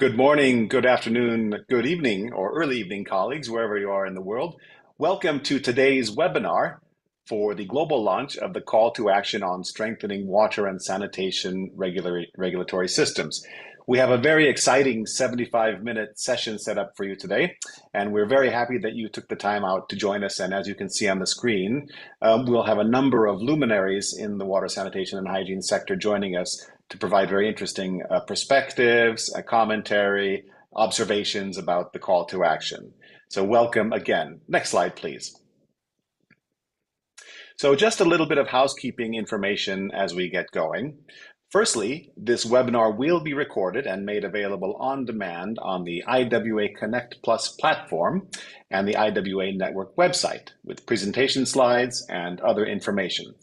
Good morning, good afternoon, good evening, or early evening, colleagues, wherever you are in the world. Welcome to today's webinar for the global launch of the call to action on strengthening water and sanitation regulatory systems. We have a very exciting 75-minute session set up for you today, and we're very happy that you took the time out to join us. And as you can see on the screen, we'll have a number of luminaries in the water, sanitation, and hygiene sector joining us to provide very interesting perspectives, commentary, observations about the call to action. So welcome again. Next slide, please. So just a little bit of housekeeping information as we get going. Firstly, this webinar will be recorded and made available on demand on the IWA Connect Plus platform and the IWA Network website with presentation slides and other information.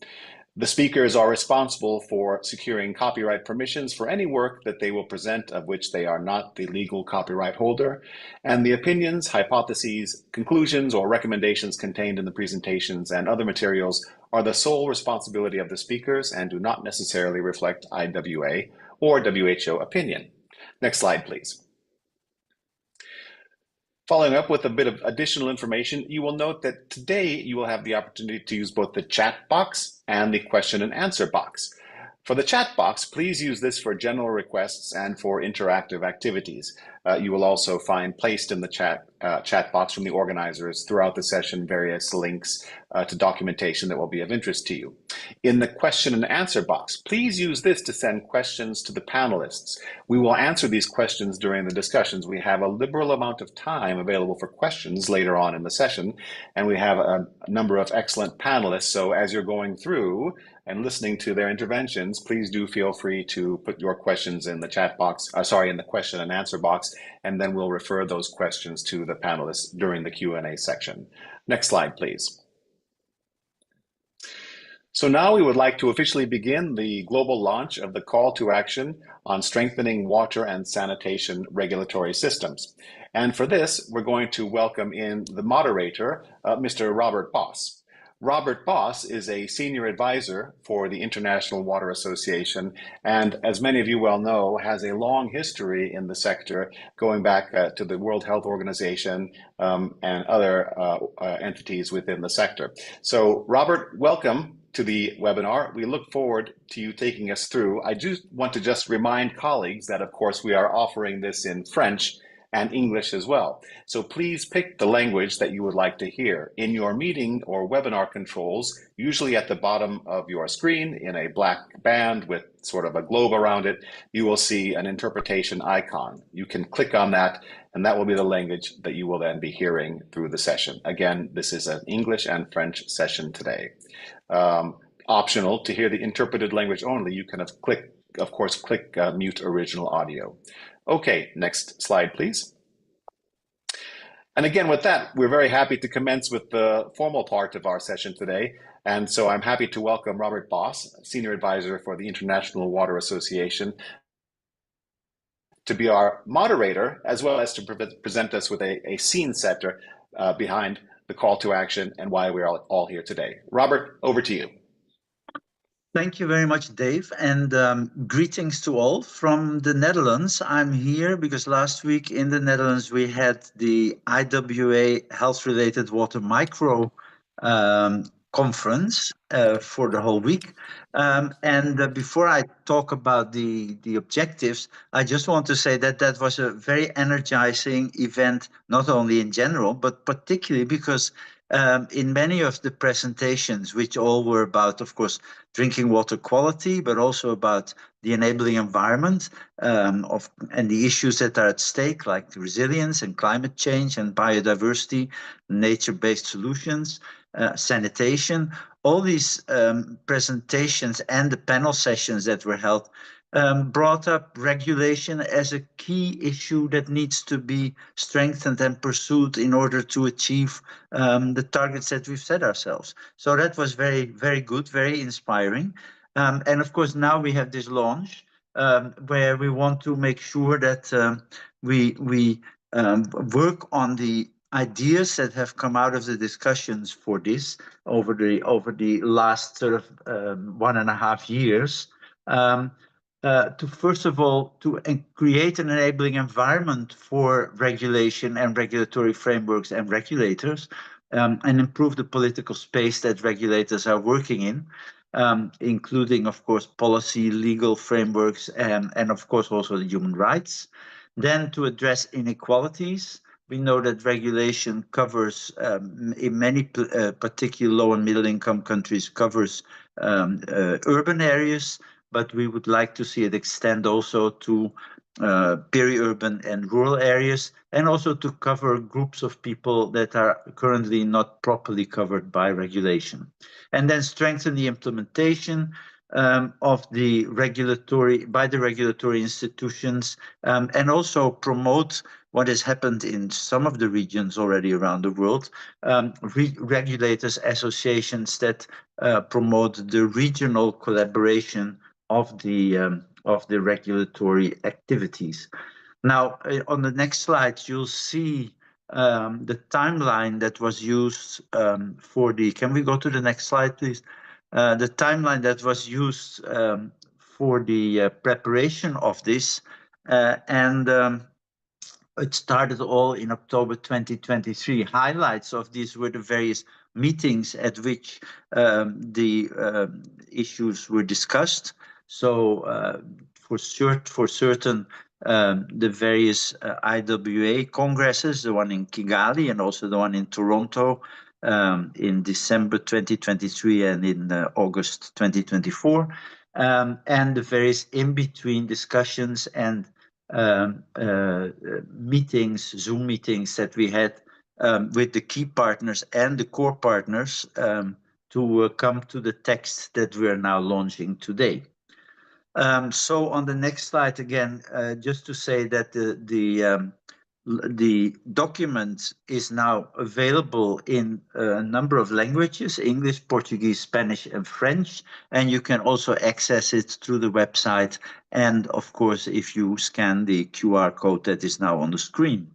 The speakers are responsible for securing copyright permissions for any work that they will present of which they are not the legal copyright holder, and the opinions, hypotheses, conclusions, or recommendations contained in the presentations and other materials are the sole responsibility of the speakers and do not necessarily reflect IWA or WHO opinion. Next slide, please. Following up with a bit of additional information, you will note that today you will have the opportunity to use both the chat box and the question and answer box. For the chat box, please use this for general requests and for interactive activities. You will also find placed in the chat box from the organizers throughout the session various links to documentation that will be of interest to you. In the question and answer box, please use this to send questions to the panelists. We will answer these questions during the discussions. We have a liberal amount of time available for questions later on in the session, and we have a number of excellent panelists. So as you're going through and listening to their interventions, please do feel free to put your questions in the chat box, in the question and answer box, and then we'll refer those questions to the panelists during the Q&A section. Next slide, please. So now we would like to officially begin the global launch of the call to action on strengthening water and sanitation regulatory systems. And for this, we're going to welcome in the moderator, Mr. Robert Boss. Robert Boss is a senior advisor for the International Water Association, and as many of you well know, has a long history in the sector going back to the World Health Organization and other entities within the sector. So Robert, welcome to the webinar. We look forward to you taking us through. I do want to just remind colleagues that, of course, we are offering this in French and English as well. So please pick the language that you would like to hear. In your meeting or webinar controls, usually at the bottom of your screen in a black band with sort of a globe around it, you will see an interpretation icon. You can click on that, and that will be the language that you will then be hearing through the session. Again, this is an English and French session today. Optional to hear the interpreted language only, you can of course click mute original audio. Okay, next slide, please. And again, with that, we're very happy to commence with the formal part of our session today. And so I'm happy to welcome Robert Boss, Senior Advisor for the International Water Association, to be our moderator, as well as to present us with a scene setter behind the call to action and why we're all here today. Robert, over to you. Thank you very much, Dave, and greetings to all from the Netherlands. I'm here because last week in the Netherlands we had the IWA Health-Related Water Micro conference for the whole week. Before I talk about the objectives, I just want to say that that was a very energizing event, not only in general, but particularly because in many of the presentations, which all were about, of course, drinking water quality, but also about the enabling environment and the issues that are at stake, like resilience and climate change and biodiversity, nature-based solutions, sanitation, all these presentations and the panel sessions that were held brought up regulation as a key issue that needs to be strengthened and pursued in order to achieve the targets that we've set ourselves. So that was very, very good, very inspiring. And of course, now we have this launch where we want to make sure that we work on the ideas that have come out of the discussions for this over the last sort of 1.5 years. to first of all, to create an enabling environment for regulation and regulatory frameworks and regulators, and improve the political space that regulators are working in, including, of course, policy, legal frameworks, and of course also the human rights. Then to address inequalities. We know that regulation covers, in many particular low and middle income countries, covers urban areas, but we would like to see it extend also to peri-urban and rural areas, and also to cover groups of people that are currently not properly covered by regulation. And then strengthen the implementation of the regulatory institutions, and also promote what has happened in some of the regions already around the world, regulators associations that promote the regional collaboration of the regulatory activities. Now, on the next slide, you'll see the timeline that was used for the. Can we go to the next slide, please? The timeline that was used for the preparation of this, and it started all in October 2023. Highlights of these were the various meetings at which the issues were discussed. So for certain, the various IWA congresses, the one in Kigali and also the one in Toronto in December 2023 and in August 2024, and the various in-between discussions and meetings, Zoom meetings that we had with the key partners and the core partners to come to the text that we are now launching today. So on the next slide again, just to say that the document is now available in a number of languages: English, Portuguese, Spanish, and French. And you can also access it through the website. And of course, if you scan the QR code that is now on the screen.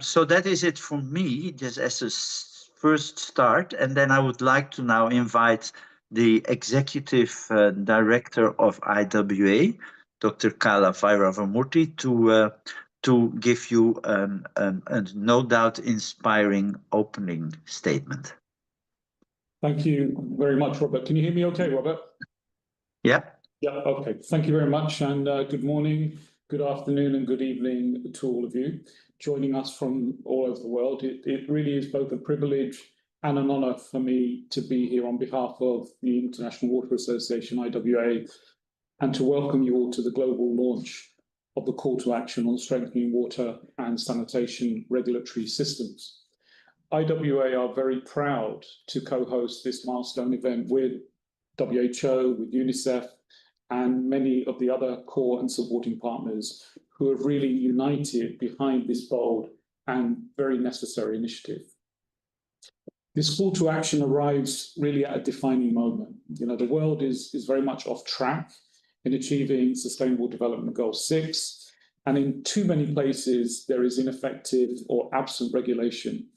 So that is it for me, just as a first start. And then I would like to now invite the Executive Director of IWA, Dr. Kala Vairavamurthy, to give you a no doubt inspiring opening statement. Thank you very much, Robert. Can you hear me okay, Robert? Yeah. Yeah, okay. Thank you very much, and good morning, good afternoon, and good evening to all of you joining us from all over the world. It really is both a privilege and an honor for me to be here on behalf of the International Water Association, IWA, and to welcome you all to the global launch of the call to action on strengthening water and sanitation regulatory systems. IWA are very proud to co-host this milestone event with WHO, with UNICEF, and many of the other core and supporting partners who have really united behind this bold and very necessary initiative. This call to action arrives really at a defining moment. You know, the world is very much off track in achieving Sustainable Development Goal 6, and in too many places there is ineffective or absent regulation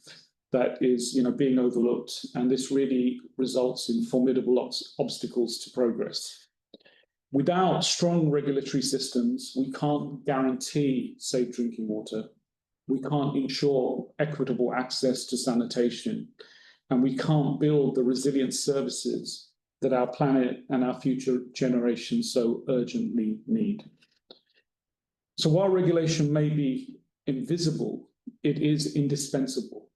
that is, being overlooked, and this really results in formidable obstacles to progress. Without strong regulatory systems, we can't guarantee safe drinking water, we can't ensure equitable access to sanitation, and we can't build the resilient services that our planet and our future generations so urgently need. So while regulation may be invisible, it is indispensable.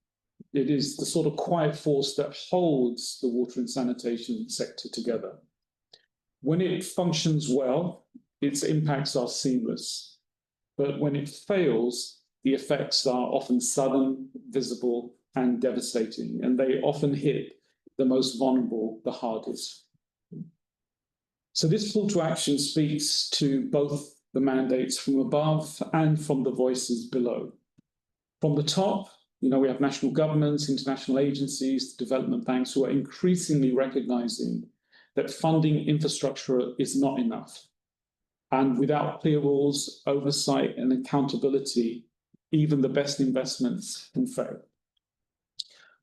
It is the sort of quiet force that holds the water and sanitation sector together. When it functions well, its impacts are seamless. But when it fails, the effects are often sudden, visible, and devastating, and they often hit the most vulnerable the hardest. So this call to action speaks to both the mandates from above and from the voices below. From the top, we have national governments, international agencies, development banks who are increasingly recognizing that funding infrastructure is not enough. And without clear rules, oversight, and accountability, even the best investments can fail.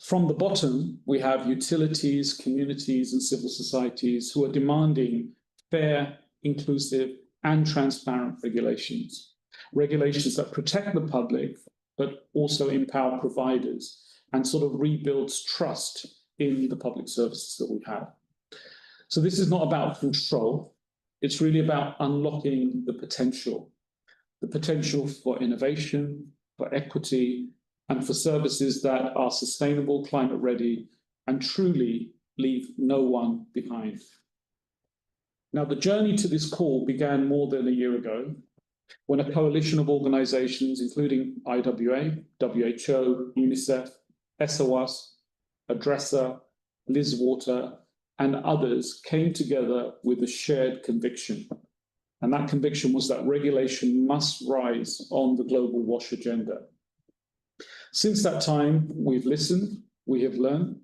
From the bottom, we have utilities, communities, and civil societies who are demanding fair, inclusive, and transparent regulations. Regulations that protect the public, but also empower providers and sort of rebuilds trust in the public services that we have. So this is not about control. It's really about unlocking the potential for innovation, for equity, and for services that are sustainable, climate ready, and truly leave no one behind. Now, the journey to this call began more than a year ago when a coalition of organizations, including IWA, WHO, UNICEF, SOS, Adressa, Liz Water, and others came together with a shared conviction. And that conviction was that regulation must rise on the global WASH agenda. Since that time, we've listened, we have learned,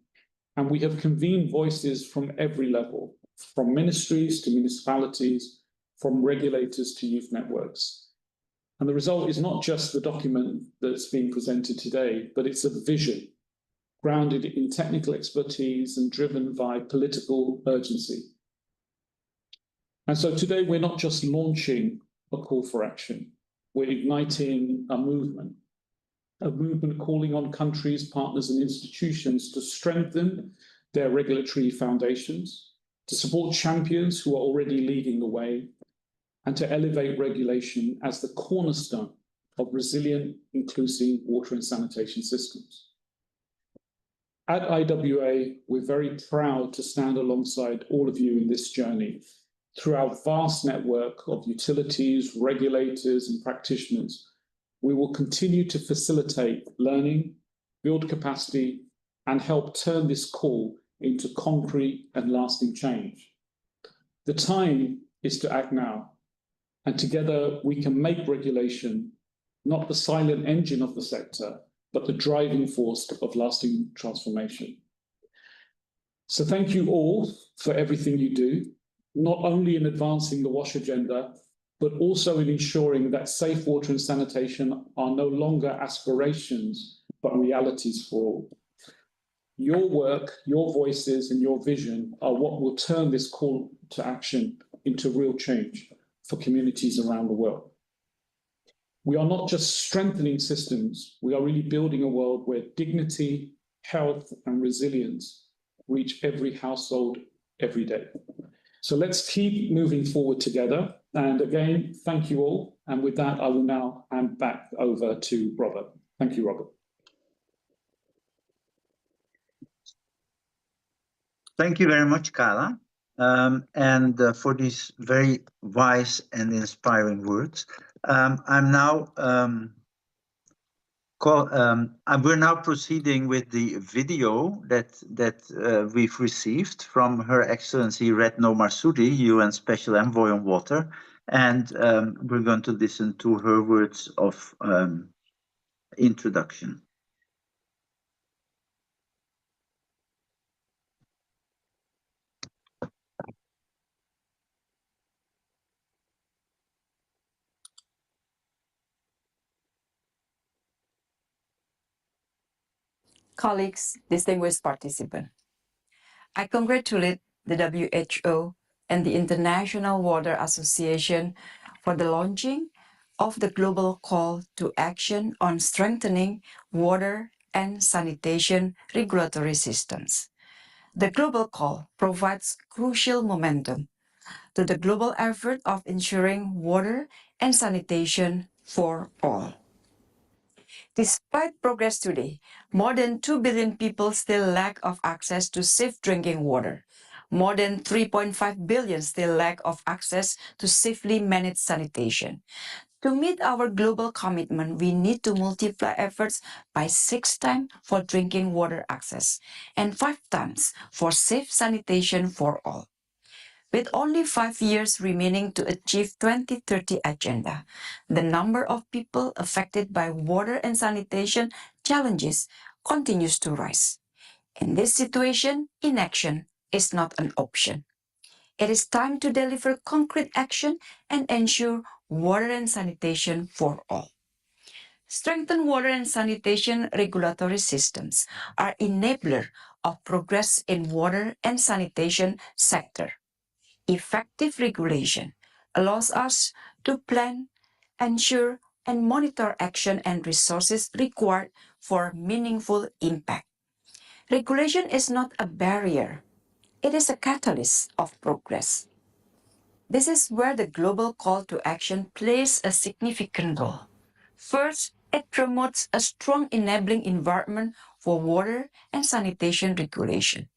and we have convened voices from every level, from ministries to municipalities, from regulators to youth networks. And the result is not just the document that's being presented today, but it's a vision grounded in technical expertise and driven by political urgency. And so today we're not just launching a call for action, we're igniting a movement calling on countries, partners, and institutions to strengthen their regulatory foundations, to support champions who are already leading the way, and to elevate regulation as the cornerstone of resilient, inclusive water and sanitation systems. At IWA, we're very proud to stand alongside all of you in this journey through our vast network of utilities, regulators, and practitioners. We will continue to facilitate learning, build capacity, and help turn this call into concrete and lasting change. The time is to act now, and together we can make regulation not the silent engine of the sector, but the driving force of lasting transformation. So thank you all for everything you do, not only in advancing the WASH agenda, but also in ensuring that safe water and sanitation are no longer aspirations, but realities for all. Your work, your voices, and your vision are what will turn this call to action into real change for communities around the world. We are not just strengthening systems, we are really building a world where dignity, health, and resilience reach every household every day. So let's keep moving forward together. And again, thank you all. And with that, I will now hand back over to Robert. Thank you, Robert. Thank you very much, Carla, for these very wise and inspiring words. We're now proceeding with the video that we've received from Her Excellency Retno Marsudi, UN Special Envoy on Water, and we're going to listen to her words of introduction. Colleagues, distinguished participants, I congratulate the WHO and the International Water Association for the launching of the global call to action on strengthening water and sanitation regulatory systems. The global call provides crucial momentum to the global effort of ensuring water and sanitation for all. Despite progress today, more than 2 billion people still lack of access to safe drinking water. More than 3.5 billion still lack of access to safely managed sanitation. To meet our global commitment, we need to multiply efforts by 6 times for drinking water access and 5 times for safe sanitation for all. With only 5 years remaining to achieve 2030 agenda, the number of people affected by water and sanitation challenges continues to rise. In this situation, inaction is not an option. It is time to deliver concrete action and ensure water and sanitation for all. Strengthened water and sanitation regulatory systems are enabler of progress in water and sanitation sector. Effective regulation allows us to plan, ensure, and monitor action and resources required for meaningful impact. Regulation is not a barrier, it is a catalyst of progress. This is where the global call to action plays a significant role. First, it promotes a strong enabling environment for water and sanitation regulation.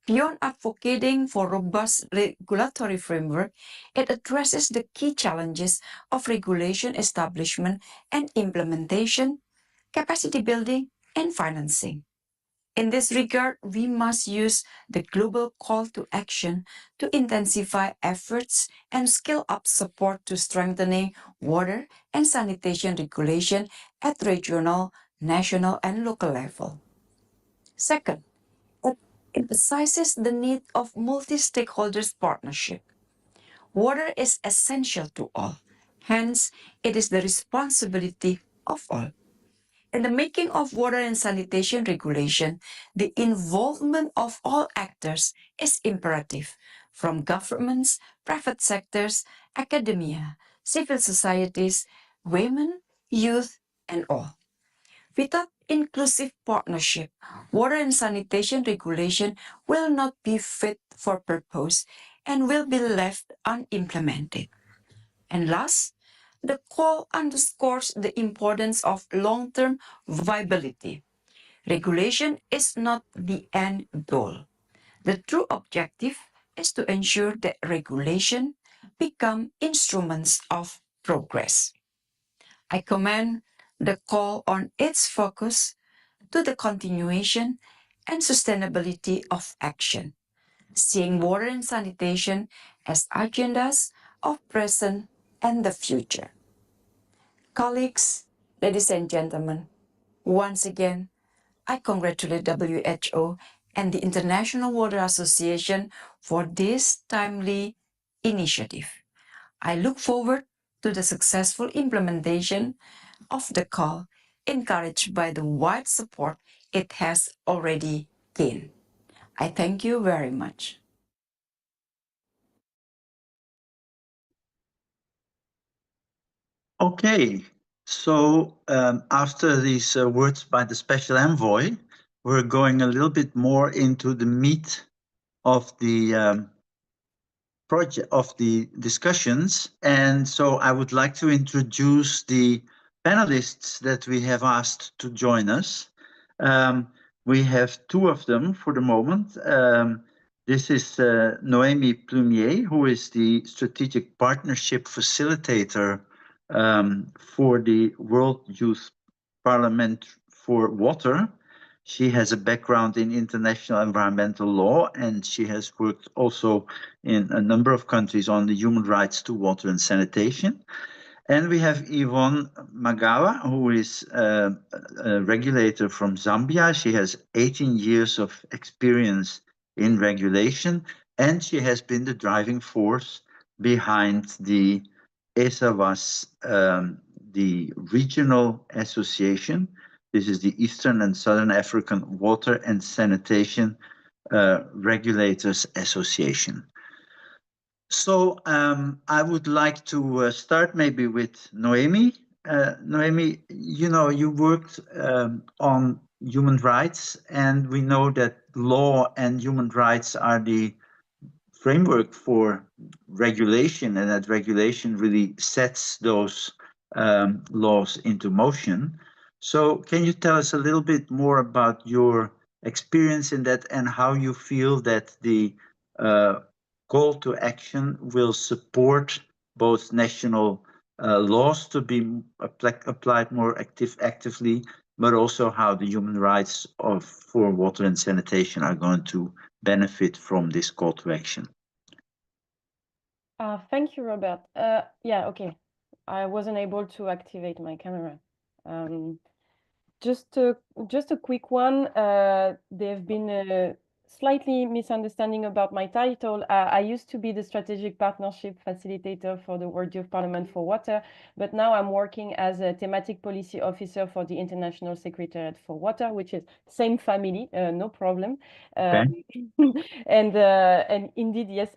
Beyond advocating for robust regulatory framework, it addresses the key challenges of regulation establishment and implementation, capacity building, and financing. In this regard, we must use the global call to action to intensify efforts and scale up support to strengthening water and sanitation regulation at regional, national, and local level. Second, it emphasizes the need of multi-stakeholders partnership. Water is essential to all, hence it is the responsibility of all. In the making of water and sanitation regulation, the involvement of all actors is imperative, from governments, private sectors, academia, civil societies, women, youth, and all. Without inclusive partnership, water and sanitation regulation will not be fit for purpose and will be left unimplemented. And last, the call underscores the importance of long-term viability. Regulation is not the end goal. The true objective is to ensure that regulation become instruments of progress. I commend the call on its focus to the continuation and sustainability of action, seeing water and sanitation as agendas of present and the future. Colleagues, ladies and gentlemen, once again, I congratulate WHO and the International Water Association for this timely initiative. I look forward to the successful implementation of the call, encouraged by the wide support it has already gained. I thank you very much. Okay, so after these words by the special envoy, we're going a little bit more into the meat of the project, of the discussions. And so I would like to introduce the panelists that we have asked to join us. We have two of them for the moment. This is Noémie Plumier, who is the Strategic Partnership Facilitator for the World Youth Parliament for Water. She has a background in international environmental law, and she has worked also in a number of countries on the human rights to water and sanitation. And we have Yvonne Magawa, who is a regulator from Zambia. She has 18 years of experience in regulation, and she has been the driving force behind the ESAWAS, the regional association. This is the Eastern and Southern African Water and Sanitation Regulators Association. So I would like to start maybe with Noémie. Noémie, you know, you worked on human rights, and we know that law and human rights are the framework for regulation, and that regulation really sets those laws into motion. So can you tell us a little bit more about your experience in that and how you feel that the call to action will support both national laws to be applied more actively, but also how the human rights for water and sanitation are going to benefit from this call to action? Thank you, Robert. Yeah, okay. I wasn't able to activate my camera. Just a quick one. There've been a slightly misunderstanding about my title. I used to be the Strategic Partnership Facilitator for the World Youth Parliament for Water, but now I'm working as a Thematic Policy Officer for the International Secretariat for Water, which is same family, no problem. Okay. And indeed, yes,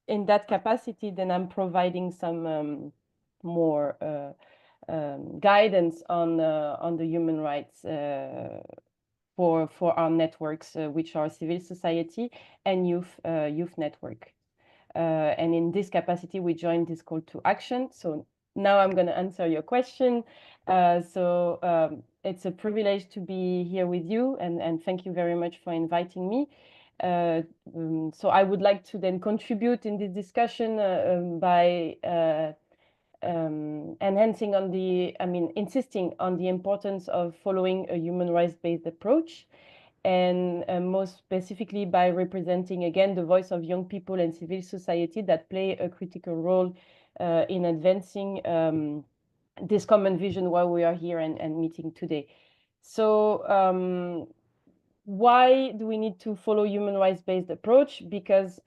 in that capacity, then I'm providing some more guidance on the human rights for our networks, which are civil society and youth network. And in this capacity, we joined this call to action. So now I'm going to answer your question. It's a privilege to be here with you, and thank you very much for inviting me. So I would like to then contribute in this discussion by enhancing on insisting on the importance of following a human rights-based approach, and most specifically by representing again the voice of young people and civil society that play a critical role in advancing this common vision while we are here and meeting today. So why do we need to follow human rights-based approach? Because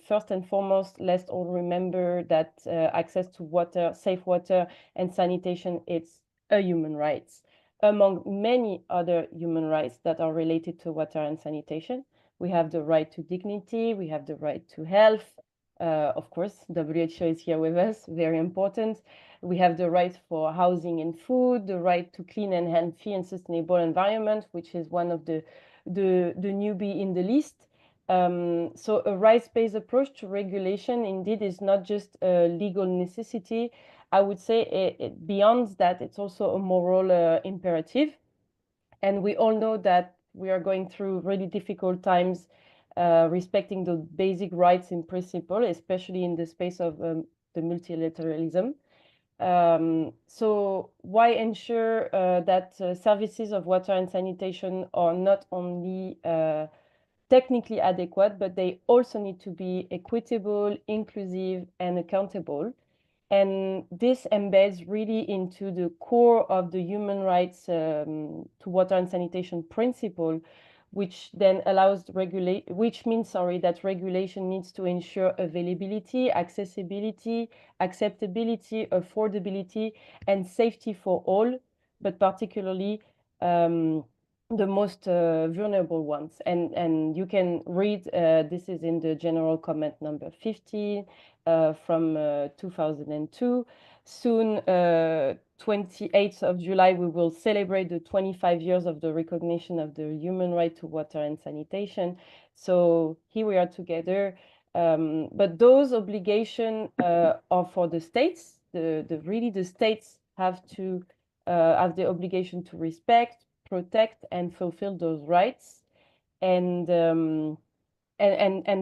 first and foremost, let's all remember that access to water, safe water and sanitation, it's a human rights among many other human rights that are related to water and sanitation. We have the right to dignity, we have the right to health. Of course, WHO is here with us, very important. We have the right for housing and food, the right to clean and healthy and sustainable environment, which is one of the newbie in the list. So a rights-based approach to regulation indeed is not just a legal necessity. I would say it beyond that, it's also a moral imperative. And we all know that we are going through really difficult times respecting the basic rights in principle, especially in the space of the multilateralism. So why ensure that services of water and sanitation are not only technically adequate, but they also need to be equitable, inclusive, and accountable. And this embeds really into the core of the human rights to water and sanitation principle, which then allows which means that regulation needs to ensure availability, accessibility, acceptability, affordability, and safety for all, but particularly the most vulnerable ones. And you can read, this is in the general comment number 15 from 2002. Soon, 28th of July, we will celebrate the 25 years of the recognition of the human right to water and sanitation. So here we are together. But those obligations are for the states. The states have to have the obligation to respect, protect, and fulfill those rights. And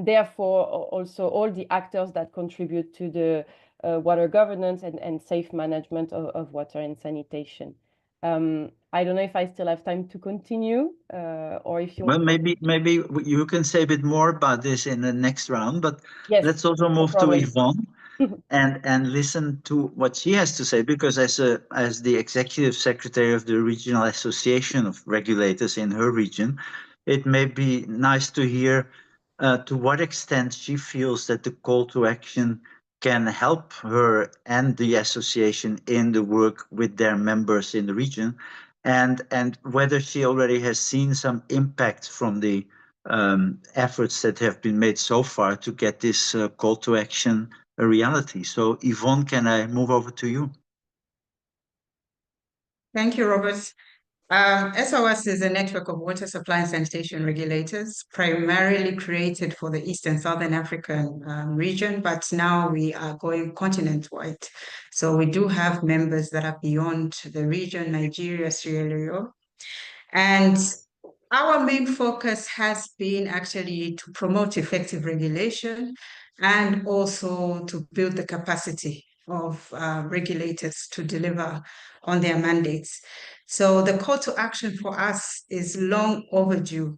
therefore also all the actors that contribute to the water governance and safe management of water and sanitation. I don't know if I still have time to continue or if you Well, maybe you can say a bit more about this in the next round, but yes, let's also move to Yvonne and listen to what she has to say, because as the executive secretary of the Regional Association of Regulators in her region, it may be nice to hear to what extent she feels that the call to action can help her and the association in the work with their members in the region, and whether she already has seen some impact from the efforts that have been made so far to get this call to action a reality. So Yvonne, can I move over to you? Thank you, Robert. SOS is a network of water supply and sanitation regulators, primarily created for the East and Southern African region, but now we are going continent-wide. So we do have members that are beyond the region, Nigeria, Sierra Leone. And our main focus has been actually to promote effective regulation and also to build the capacity of regulators to deliver on their mandates. So the call to action for us is long overdue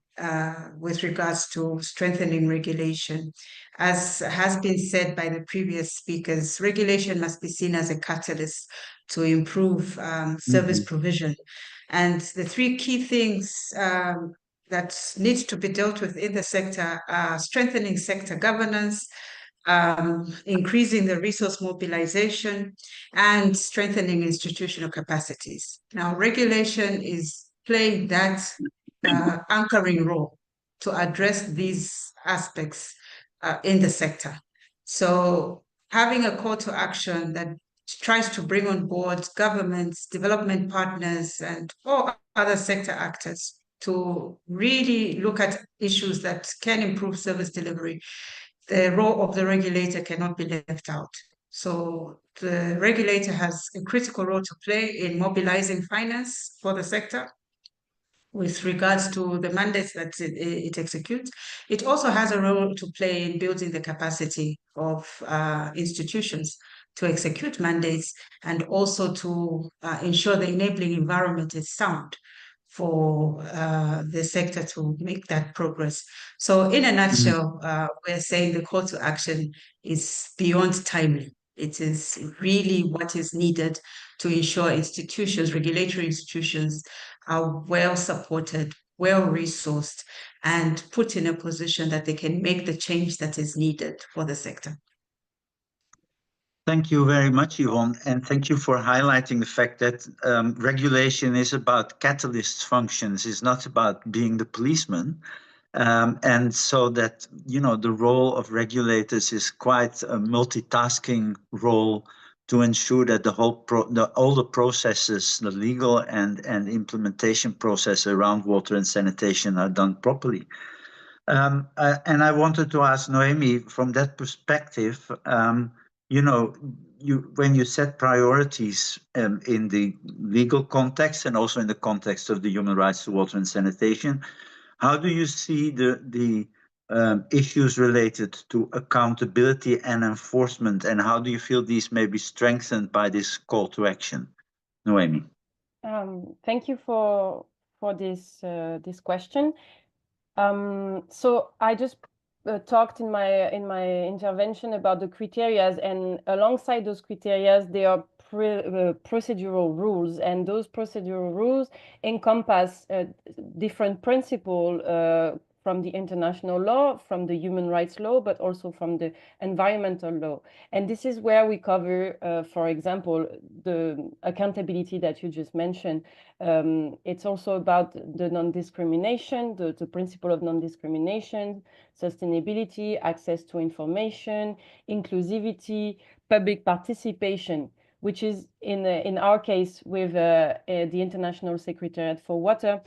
with regards to strengthening regulation. As has been said by the previous speakers, regulation must be seen as a catalyst to improve service provision. And the three key things that need to be dealt with in the sector are strengthening sector governance, increasing the resource mobilization, and strengthening institutional capacities. Now, regulation is playing that anchoring role to address these aspects in the sector. So having a call to action that tries to bring on board governments, development partners, and all other sector actors to really look at issues that can improve service delivery, the role of the regulator cannot be left out. So the regulator has a critical role to play in mobilizing finance for the sector with regards to the mandates that it executes. It also has a role to play in building the capacity of institutions to execute mandates and also to ensure the enabling environment is sound for the sector to make that progress. So in a nutshell, we're saying the call to action is beyond timely. It is really what is needed to ensure institutions, regulatory institutions, are well supported, well resourced, and put in a position that they can make the change that is needed for the sector. Thank you very much, Yvonne, and thank you for highlighting the fact that regulation is about catalyst functions, it's not about being the policeman. And so that, the role of regulators is quite a multitasking role to ensure that all the processes, the legal and implementation process around water and sanitation are done properly. And I wanted to ask Noemi, from that perspective, when you set priorities in the legal context and also in the context of the human rights to water and sanitation, how do you see the issues related to accountability and enforcement, and how do you feel these may be strengthened by this call to action? Noemi. Thank you for this question. So I just talked in my intervention about the criteria, and alongside those criteria, there are procedural rules, and those procedural rules encompass different principles from the international law, from the human rights law, but also from the environmental law. And this is where we cover, for example, the accountability that you just mentioned. It's also about the non-discrimination, the principle of non-discrimination, sustainability, access to information, inclusivity, public participation, which is in our case with the International Secretariat for Water,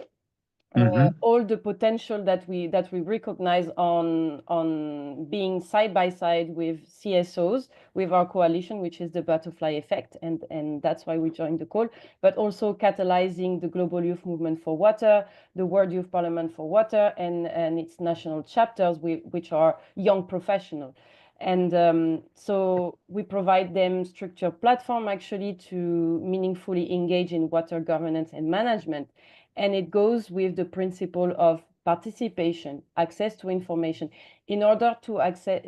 all the potential that we recognize on being side by side with CSOs, with our coalition, which is the butterfly effect, and that's why we joined the call, but also catalyzing the Global Youth Movement for Water, the World Youth Parliament for Water, and its national chapters, which are young professionals. And so we provide them structured platform actually to meaningfully engage in water governance and management. And it goes with the principle of participation, access to information. In order to assess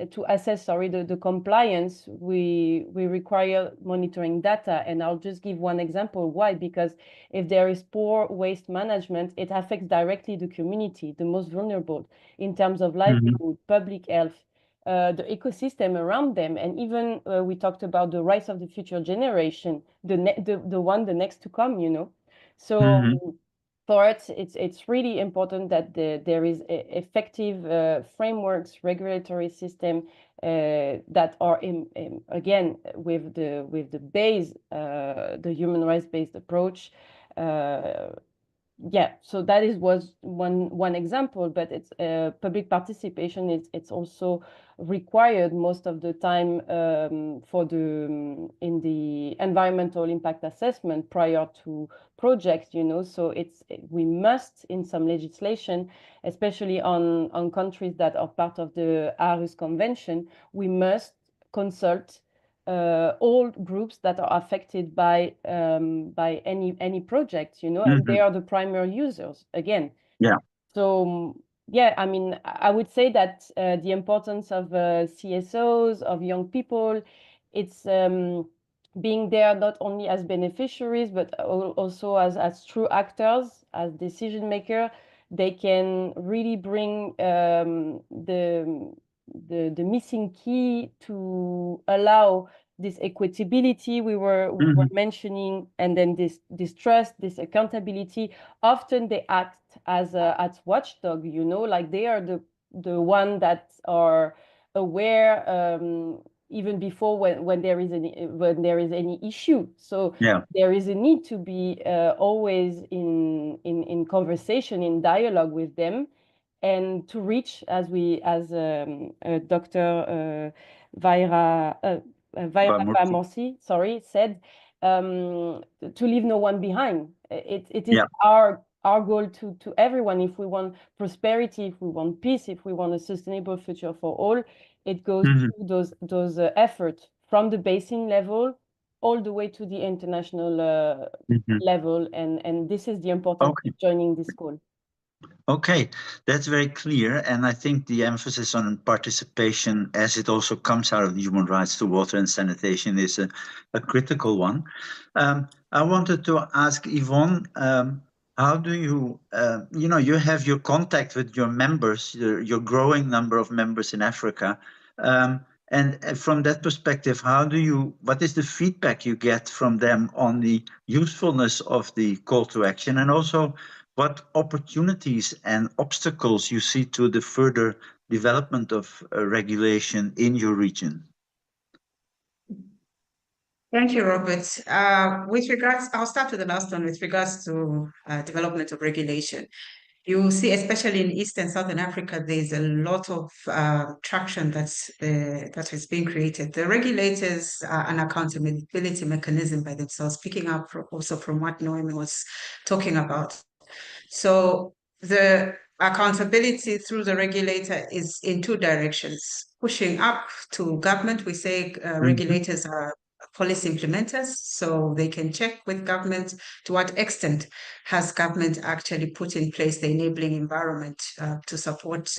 the compliance, we require monitoring data. And I'll just give one example. Why? Because if there is poor waste management, it affects directly the community, the most vulnerable, in terms of livelihood, public health, the ecosystem around them. And even we talked about the rights of the future generation, the next to come, So for it, it's really important that there is effective frameworks, regulatory system that are again with the base, the human rights based approach. Yeah, so that was one example, but it's public participation. It's also required most of the time in the environmental impact assessment prior to projects, So we must, in some legislation, especially on countries that are part of the Aarhus Convention, we must consult all groups that are affected by any project, and they are the primary users again. Yeah. So yeah, I mean, I would say that the importance of CSOs, of young people, it's being there not only as beneficiaries but also as true actors, as decision maker. They can really bring the missing key to allow this equitability we were mentioning, and then this trust, this accountability. Often they act as watchdog, like they are the one that are aware even before when there is any issue. So there is a need to be always in conversation, in dialogue with them, and to reach, as Dr. Vaira Bamorsi, said, to leave no one behind. It is our goal to everyone. If we want prosperity, if we want peace, if we want a sustainable future for all, it goes through those efforts from the basin level all the way to the international level, and this is the importance of joining this call. Okay, that's very clear. And I think the emphasis on participation, as it also comes out of the human rights to water and sanitation, is a critical one. I wanted to ask Yvonne, how do you, you have your contact with your members, your growing number of members in Africa. And from that perspective, what is the feedback you get from them on the usefulness of the call to action, and also what opportunities and obstacles you see to the further development of regulation in your region? Thank you, Robert. With regards, I'll start with the last one. With regards to development of regulation, you see, especially in East and Southern Africa, there's a lot of traction that is being created. The regulators are an accountability mechanism by themselves, picking up also from what Noemi was talking about. So the accountability through the regulator is in two directions. Pushing up to government, we say regulators are policy implementers, so they can check with government to what extent has government actually put in place the enabling environment to support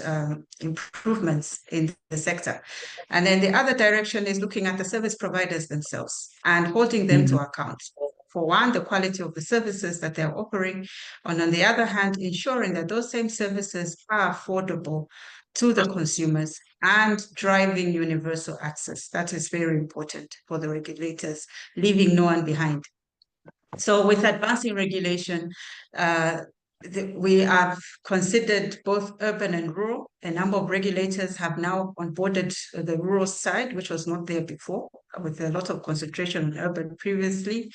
improvements in the sector. And then the other direction is looking at the service providers themselves and holding them to account. For one, the quality of the services that they're offering, and on the other hand, ensuring that those same services are affordable to the consumers and driving universal access. That is very important for the regulators, leaving no one behind. So with advancing regulation, we have considered both urban and rural. A number of regulators have now onboarded the rural side, which was not there before, with a lot of concentration on urban previously.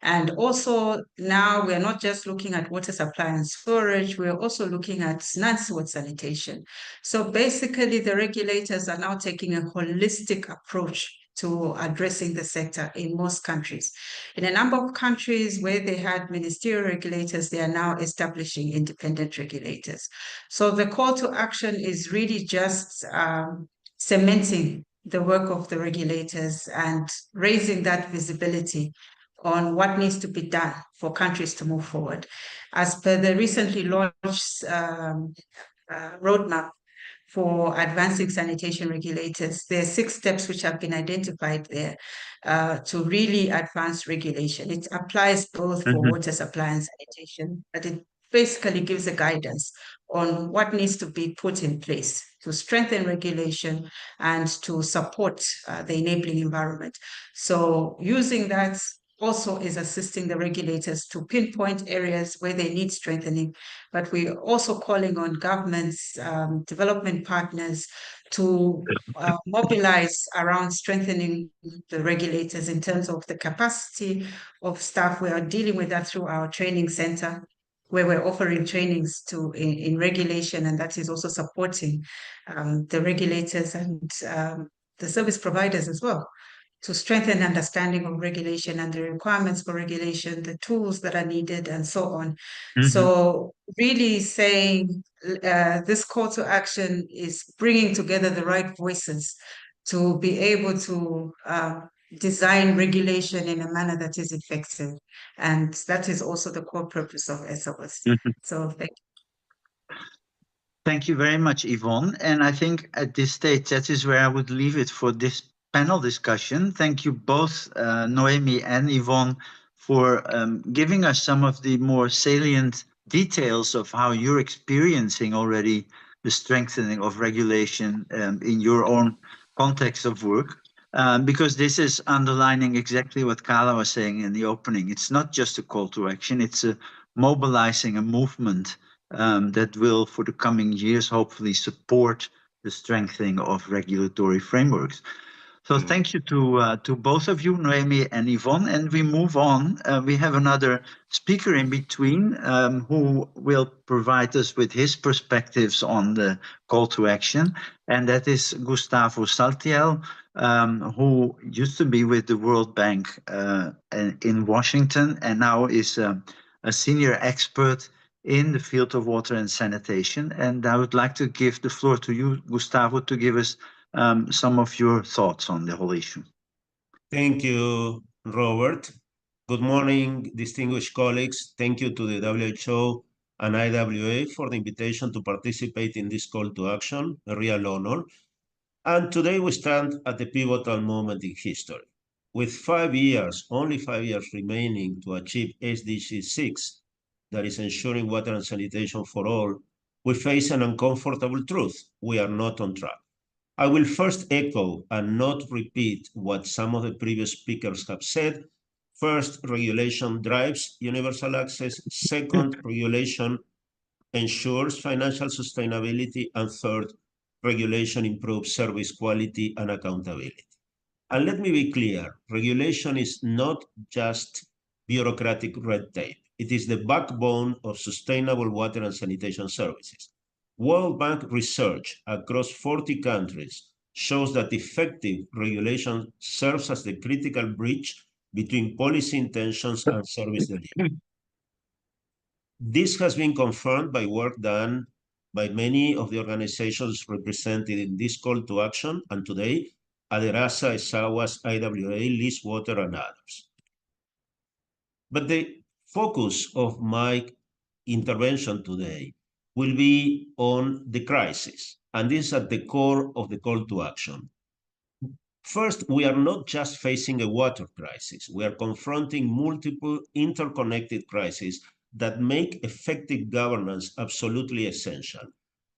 And also now we're not just looking at water supply and storage, we're also looking at non-sewer sanitation. So basically the regulators are now taking a holistic approach to addressing the sector in most countries. In a number of countries where they had ministerial regulators, they are now establishing independent regulators. So the call to action is really just cementing the work of the regulators and raising that visibility on what needs to be done for countries to move forward. As per the recently launched roadmap for advancing sanitation regulators, there are 6 steps which have been identified there to really advance regulation. It applies both for water supply and sanitation, but it basically gives a guidance on what needs to be put in place to strengthen regulation and to support the enabling environment. So using that also is assisting the regulators to pinpoint areas where they need strengthening, but we're also calling on governments, development partners to mobilize around strengthening the regulators in terms of the capacity of staff. We are dealing with that through our training center, where we're offering trainings in regulation, and that is also supporting the regulators and the service providers as well, to strengthen understanding of regulation and the requirements for regulation, the tools that are needed, and so on. So really saying this call to action is bringing together the right voices to be able to design regulation in a manner that is effective. And that is also the core purpose of SOS. So thank you. Thank you very much, Yvonne. And I think at this stage, that is where I would leave it for this panel discussion. Thank you both, Noemi and Yvonne, for giving us some of the more salient details of how you're experiencing already the strengthening of regulation in your own context of work. Because this is underlining exactly what Carla was saying in the opening. It's not just a call to action, it's mobilizing a movement that will, for the coming years, hopefully support the strengthening of regulatory frameworks. So thank you to both of you, Noemi and Yvonne. And we move on. We have another speaker in between who will provide us with his perspectives on the call to action. And that is Gustavo Saltiel, who used to be with the World Bank in Washington and now is a senior expert in the field of water and sanitation. And I would like to give the floor to you, Gustavo, to give us some of your thoughts on the whole issue. Thank you, Robert. Good morning, distinguished colleagues. Thank you to the WHO and IWA for the invitation to participate in this call to action, a real honor. And today we stand at a pivotal moment in history. With 5 years, only 5 years remaining to achieve SDG 6, that is ensuring water and sanitation for all, we face an uncomfortable truth. We are not on track. I will first echo and not repeat what some of the previous speakers have said. First, regulation drives universal access. Second, regulation ensures financial sustainability. And third, regulation improves service quality and accountability. And let me be clear, regulation is not just bureaucratic red tape. It is the backbone of sustainable water and sanitation services. World Bank research across 40 countries shows that effective regulation serves as the critical bridge between policy intentions and service delivery. This has been confirmed by work done by many of the organizations represented in this call to action, and today, Aderasa, ESAWAS, IWA, Least Water, and others. But the focus of my intervention today will be on the crisis, and this is at the core of the call to action. First, we are not just facing a water crisis. We are confronting multiple interconnected crises that make effective governance absolutely essential.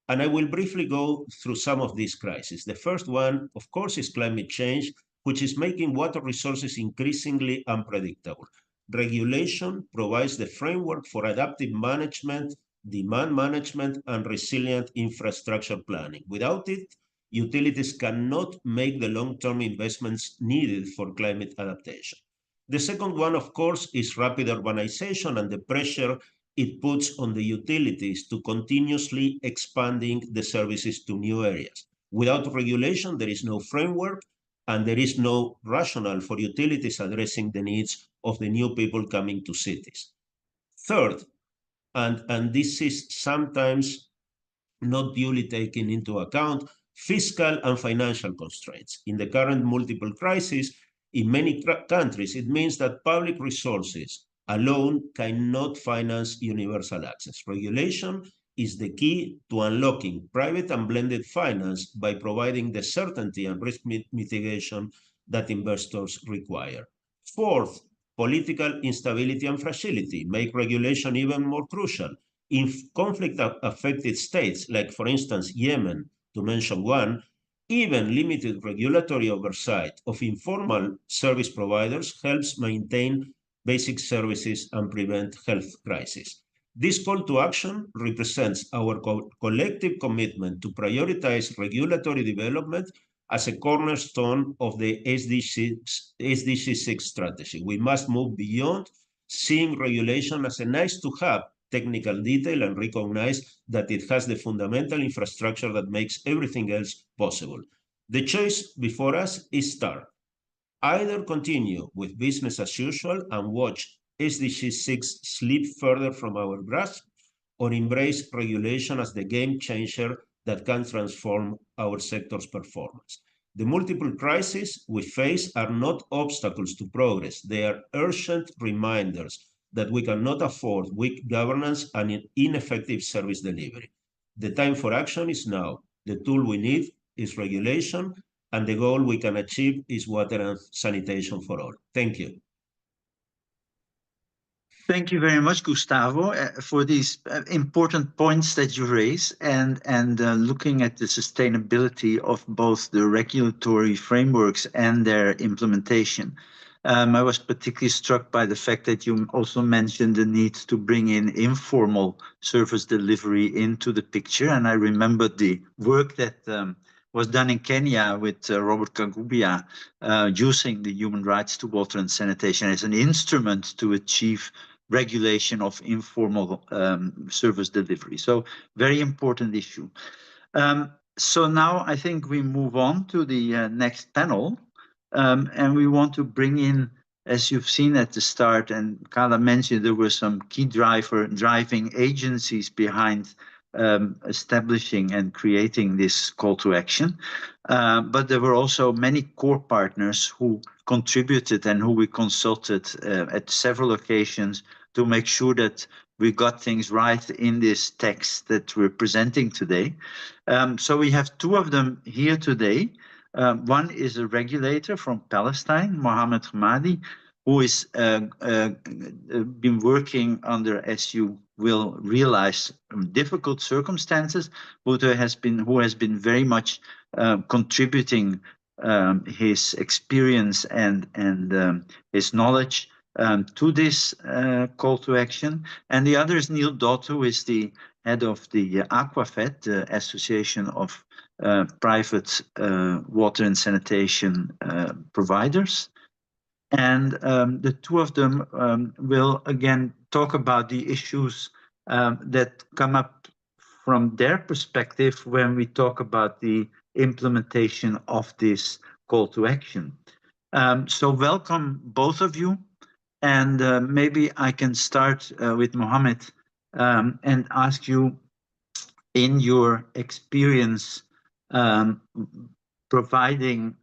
And I will briefly go through some of these crises. The first one, of course, is climate change, which is making water resources increasingly unpredictable. Regulation provides the framework for adaptive management, demand management, and resilient infrastructure planning. Without it, utilities cannot make the long-term investments needed for climate adaptation. The second one, of course, is rapid urbanization and the pressure it puts on the utilities to continuously expanding the services to new areas. Without regulation, there is no framework and there is no rationale for utilities addressing the needs of the new people coming to cities. Third, and this is sometimes not duly taken into account, fiscal and financial constraints. In the current multiple crises, in many countries, it means that public resources alone cannot finance universal access. Regulation is the key to unlocking private and blended finance by providing the certainty and risk mitigation that investors require. Fourth, political instability and fragility make regulation even more crucial. In conflict-affected states, like for instance Yemen, to mention one, even limited regulatory oversight of informal service providers helps maintain basic services and prevent health crises. This call to action represents our collective commitment to prioritize regulatory development as a cornerstone of the SDG 6 strategy. We must move beyond seeing regulation as a nice-to-have technical detail and recognize that it has the fundamental infrastructure that makes everything else possible. The choice before us is stark. Either continue with business as usual and watch SDG 6 slip further from our grasp, or embrace regulation as the game changer that can transform our sector's performance. The multiple crises we face are not obstacles to progress. They are urgent reminders that we cannot afford weak governance and ineffective service delivery. The time for action is now. The tool we need is regulation, and the goal we can achieve is water and sanitation for all. Thank you. Thank you very much, Gustavo, for these important points that you raise and looking at the sustainability of both the regulatory frameworks and their implementation. I was particularly struck by the fact that you also mentioned the need to bring in informal service delivery into the picture. And I remembered the work that was done in Kenya with Robert Kagubia, using the human rights to water and sanitation as an instrument to achieve regulation of informal service delivery. So very important issue. So now I think we move on to the next panel. And we want to bring in, as you've seen at the start, and Carla mentioned, there were some key driving agencies behind establishing and creating this call to action. But there were also many core partners who contributed and who we consulted at several occasions to make sure that we got things right in this text that we're presenting today. So we have two of them here today. One is a regulator from Palestine, Mohammed Hamadi, who is been working under, as you will realize, difficult circumstances, but who has been very much contributing his experience and his knowledge to this call to action. And the other is Neil Dodd, who is the head of the Aquafed, the Association of private water and sanitation providers. And the two of them will again talk about the issues that come up from their perspective when we talk about the implementation of this call to action. So welcome both of you. And maybe I can start with Mohammed and ask you, in your experience providing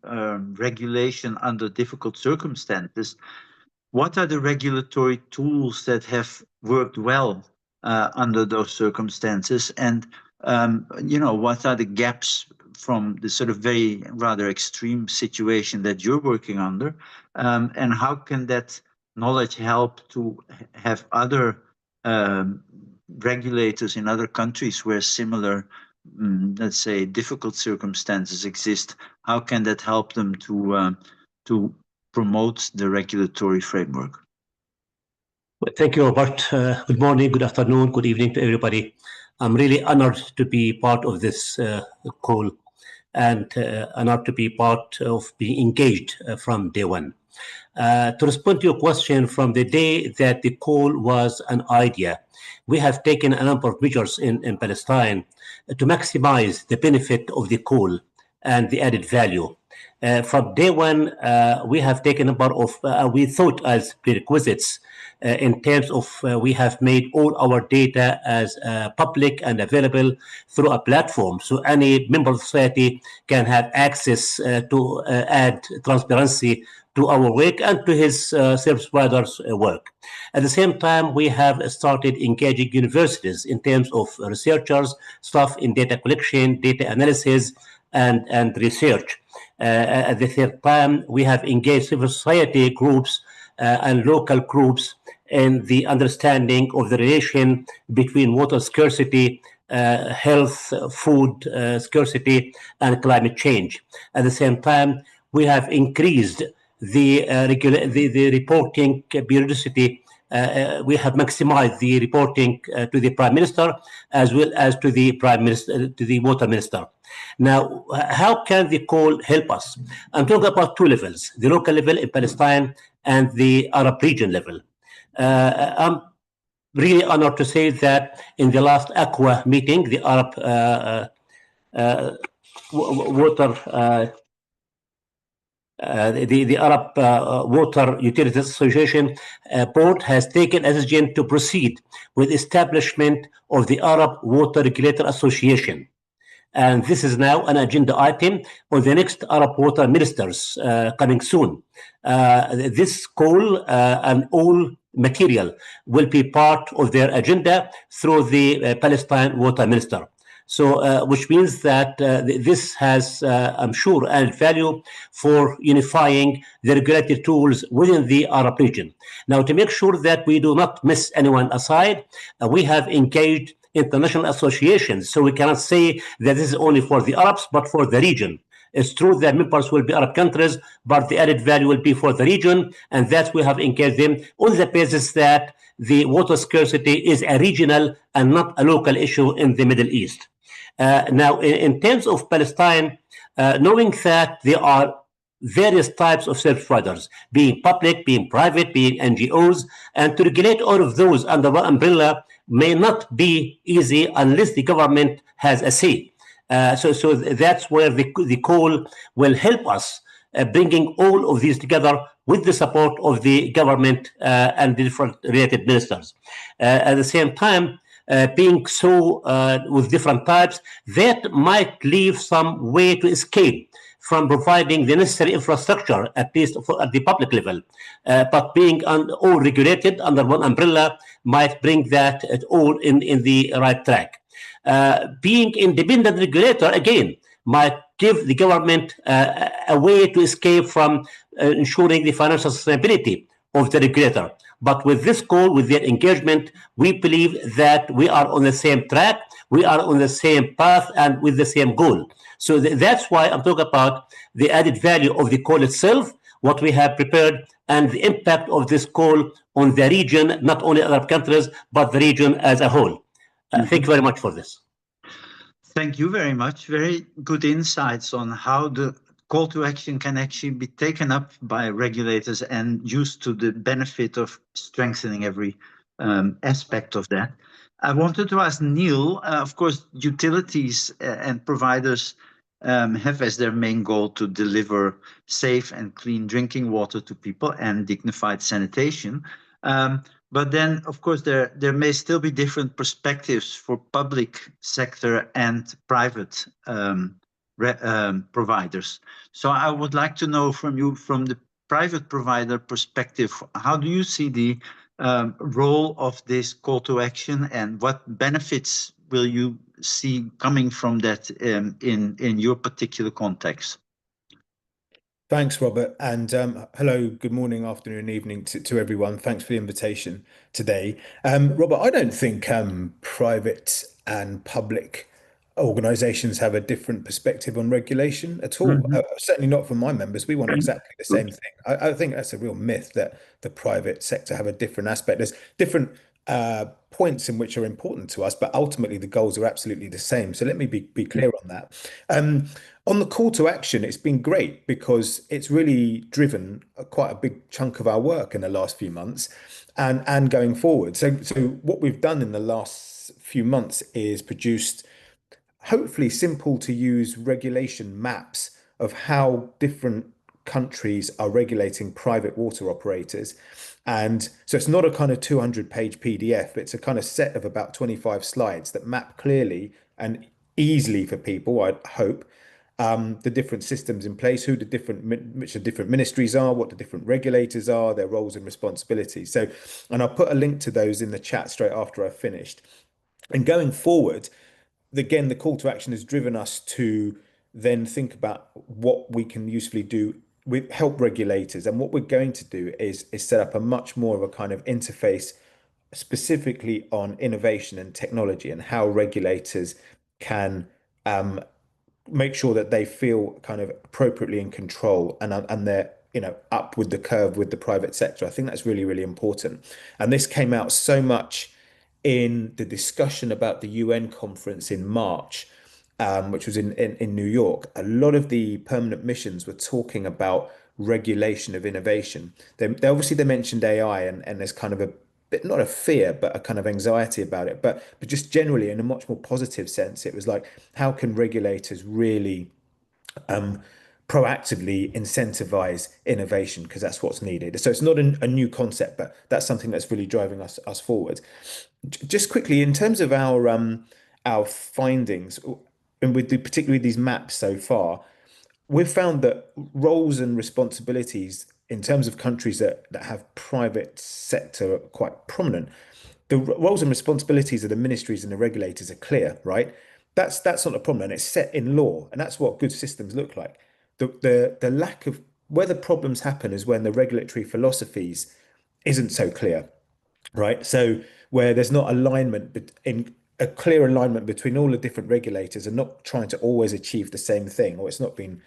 regulation under difficult circumstances, what are the regulatory tools that have worked well under those circumstances? And, what are the gaps from the sort of very rather extreme situation that you're working under? And how can that knowledge help to have other regulators in other countries where similar, let's say, difficult circumstances exist? How can that help them to promote the regulatory framework? Well, thank you, Robert. Good morning, good afternoon, good evening to everybody. I'm really honored to be part of this call and honored to be part of being engaged from day one. To respond to your question, from the day that the call was an idea, we have taken a number of measures in Palestine to maximize the benefit of the call and the added value. From day one, we have taken a number of, we thought as prerequisites in terms of we have made all our data as public and available through a platform. So any member of society can have access to add transparency to our work and to his service providers' work. At the same time, we have started engaging universities in terms of researchers, staff in data collection, data analysis, and research. At the same time, we have engaged civil society groups and local groups in the understanding of the relation between water scarcity, health, food scarcity, and climate change. At the same time, we have increased the reporting periodicity. We have maximized the reporting to the Prime Minister as well as to the Water Minister. Now, how can the call help us? I'm talking about two levels: the local level in Palestine and the Arab region level. I'm really honored to say that in the last Aqua meeting, the Arab water. The Arab Water Utilities Association board has taken a decision to proceed with establishment of the Arab Water Regulator Association. And this is now an agenda item on the next Arab water ministers coming soon. This call and all material will be part of their agenda through the Palestine water minister. So, which means that this has, I'm sure, added value for unifying the regulatory tools within the Arab region. Now, to make sure that we do not miss anyone aside, we have engaged international associations. So we cannot say that this is only for the Arabs, but for the region. It's true that members will be Arab countries, but the added value will be for the region, and that we have engaged them on the basis that the water scarcity is a regional and not a local issue in the Middle East. Now, in terms of Palestine, knowing that there are various types of service providers, being public, being private, being NGOs, and to regulate all of those under one umbrella may not be easy unless the government has a say. So that's where the call will help us bringing all of these together with the support of the government and the different related ministers. At the same time, being so with different types, that might leave some way to escape from providing the necessary infrastructure, at least at the public level. But being all regulated under one umbrella might bring that at all in the right track. Being independent regulator, again, might give the government a way to escape from ensuring the financial sustainability of the regulator. But with this call, with their engagement, we believe that we are on the same track, we are on the same path, and with the same goal. So that's why I'm talking about the added value of the call itself, what we have prepared, and the impact of this call on the region, not only Arab countries, but the region as a whole. Thank you very much for this. Thank you very much. Very good insights on how the call to action can actually be taken up by regulators and used to the benefit of strengthening every aspect of that. I wanted to ask Neil, of course, utilities and providers have as their main goal to deliver safe and clean drinking water to people and dignified sanitation. But then, of course, there may still be different perspectives for public sector and private providers. So I would like to know from you, from the private provider perspective, how do you see the role of this call to action, and what benefits will you see coming from that in your particular context? Thanks, Robert. And hello, good morning, afternoon, evening to everyone. Thanks for the invitation today. Robert, I don't think private and public organizations have a different perspective on regulation at all. Certainly not from my members. We want exactly the same thing. I think that's a real myth that the private sector have a different aspect. There's different points in which are important to us, but ultimately the goals are absolutely the same. So let me be clear on that. On the call to action, it's been great because it's really driven quite a big chunk of our work in the last few months and going forward. So what we've done in the last few months is produced hopefully simple to use regulation maps of how different countries are regulating private water operators. And so it's not a kind of 200-page PDF. It's a kind of set of about 25 slides that map clearly and easily for people, I hope, the different systems in place, which the different ministries are, what the different regulators are, their roles and responsibilities. So, and I'll put a link to those in the chat straight after I've finished. And going forward, again, the call to action has driven us to then think about what we can usefully do with help regulators. And what we're going to do is set up a much more of a kind of interface specifically on innovation and technology and how regulators can make sure that they feel kind of appropriately in control and they're up with the curve with the private sector. I think that's really, really important. And this came out so much in the discussion about the UN conference in March, which was in New York. A lot of the permanent missions were talking about regulation of innovation. They obviously mentioned AI and there's kind of a bit, not a fear, but a kind of anxiety about it. But just generally in a much more positive sense, it was like, how can regulators really proactively incentivize innovation, because that's what's needed. So it's not a new concept, but that's something that's really driving us forward. Just quickly, in terms of our findings, and with particularly these maps so far, we've found that roles and responsibilities in terms of countries that have private sector quite prominent, the roles and responsibilities of the ministries and the regulators are clear, right? That's not a problem, and it's set in law, and that's what good systems look like. The lack of where the problems happen is when the regulatory philosophies isn't so clear, right? So where there's not alignment in a clear alignment between all the different regulators and not trying to always achieve the same thing, or it's not been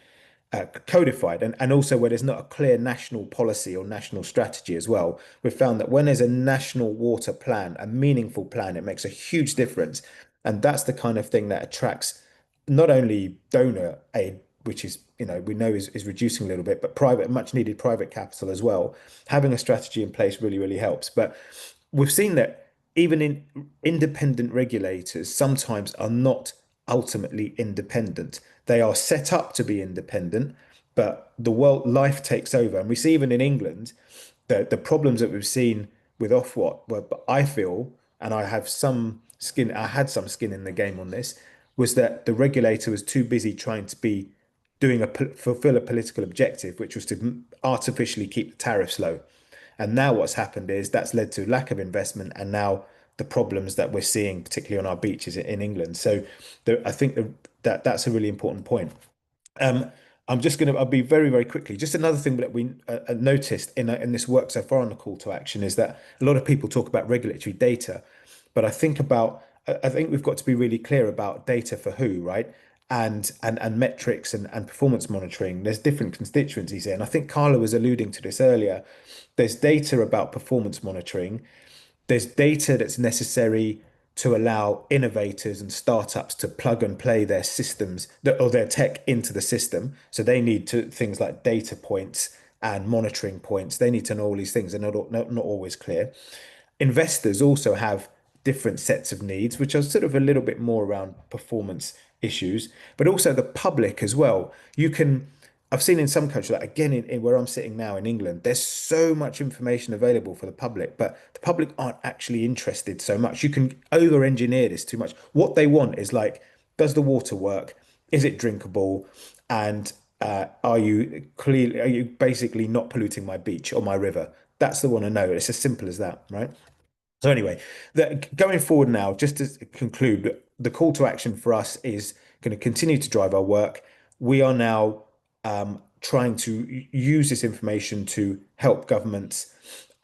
codified, and also where there's not a clear national policy or national strategy as well. We've found that when there's a national water plan, a meaningful plan, it makes a huge difference. And that's the kind of thing that attracts not only donor aid, which is, we know is reducing a little bit, but much needed private capital as well. Having a strategy in place really, really helps. But we've seen that even independent regulators sometimes are not ultimately independent. They are set up to be independent, but life takes over. And we see even in England, the problems that we've seen with Ofwat, but I feel, and I had some skin in the game on this, was that the regulator was too busy trying to fulfill a political objective, which was to artificially keep the tariffs low. And now what's happened is that's led to lack of investment, and now the problems that we're seeing, particularly on our beaches in England. So I think that's a really important point. I'll be very, very quickly. Just another thing that we noticed in this work so far on the call to action is that a lot of people talk about regulatory data, but I think we've got to be really clear about data for who, right? And metrics and performance monitoring. There's different constituencies here. And I think Carla was alluding to this earlier. There's data about performance monitoring. There's data that's necessary to allow innovators and startups to plug and play their systems or their tech into the system. So they need things like data points and monitoring points. They need to know all these things, and not always clear. Investors also have different sets of needs, which are sort of a little bit more around performance issues, but also the public as well. I've seen in some countries, like again, in where I'm sitting now in England, there's so much information available for the public, but the public aren't actually interested so much. You can over-engineer this too much. What they want is like, does the water work? Is it drinkable? And are you basically not polluting my beach or my river? That's the one to know. It's as simple as that, right? So anyway, going forward now, just to conclude, the call to action for us is going to continue to drive our work. We are now trying to use this information to help governments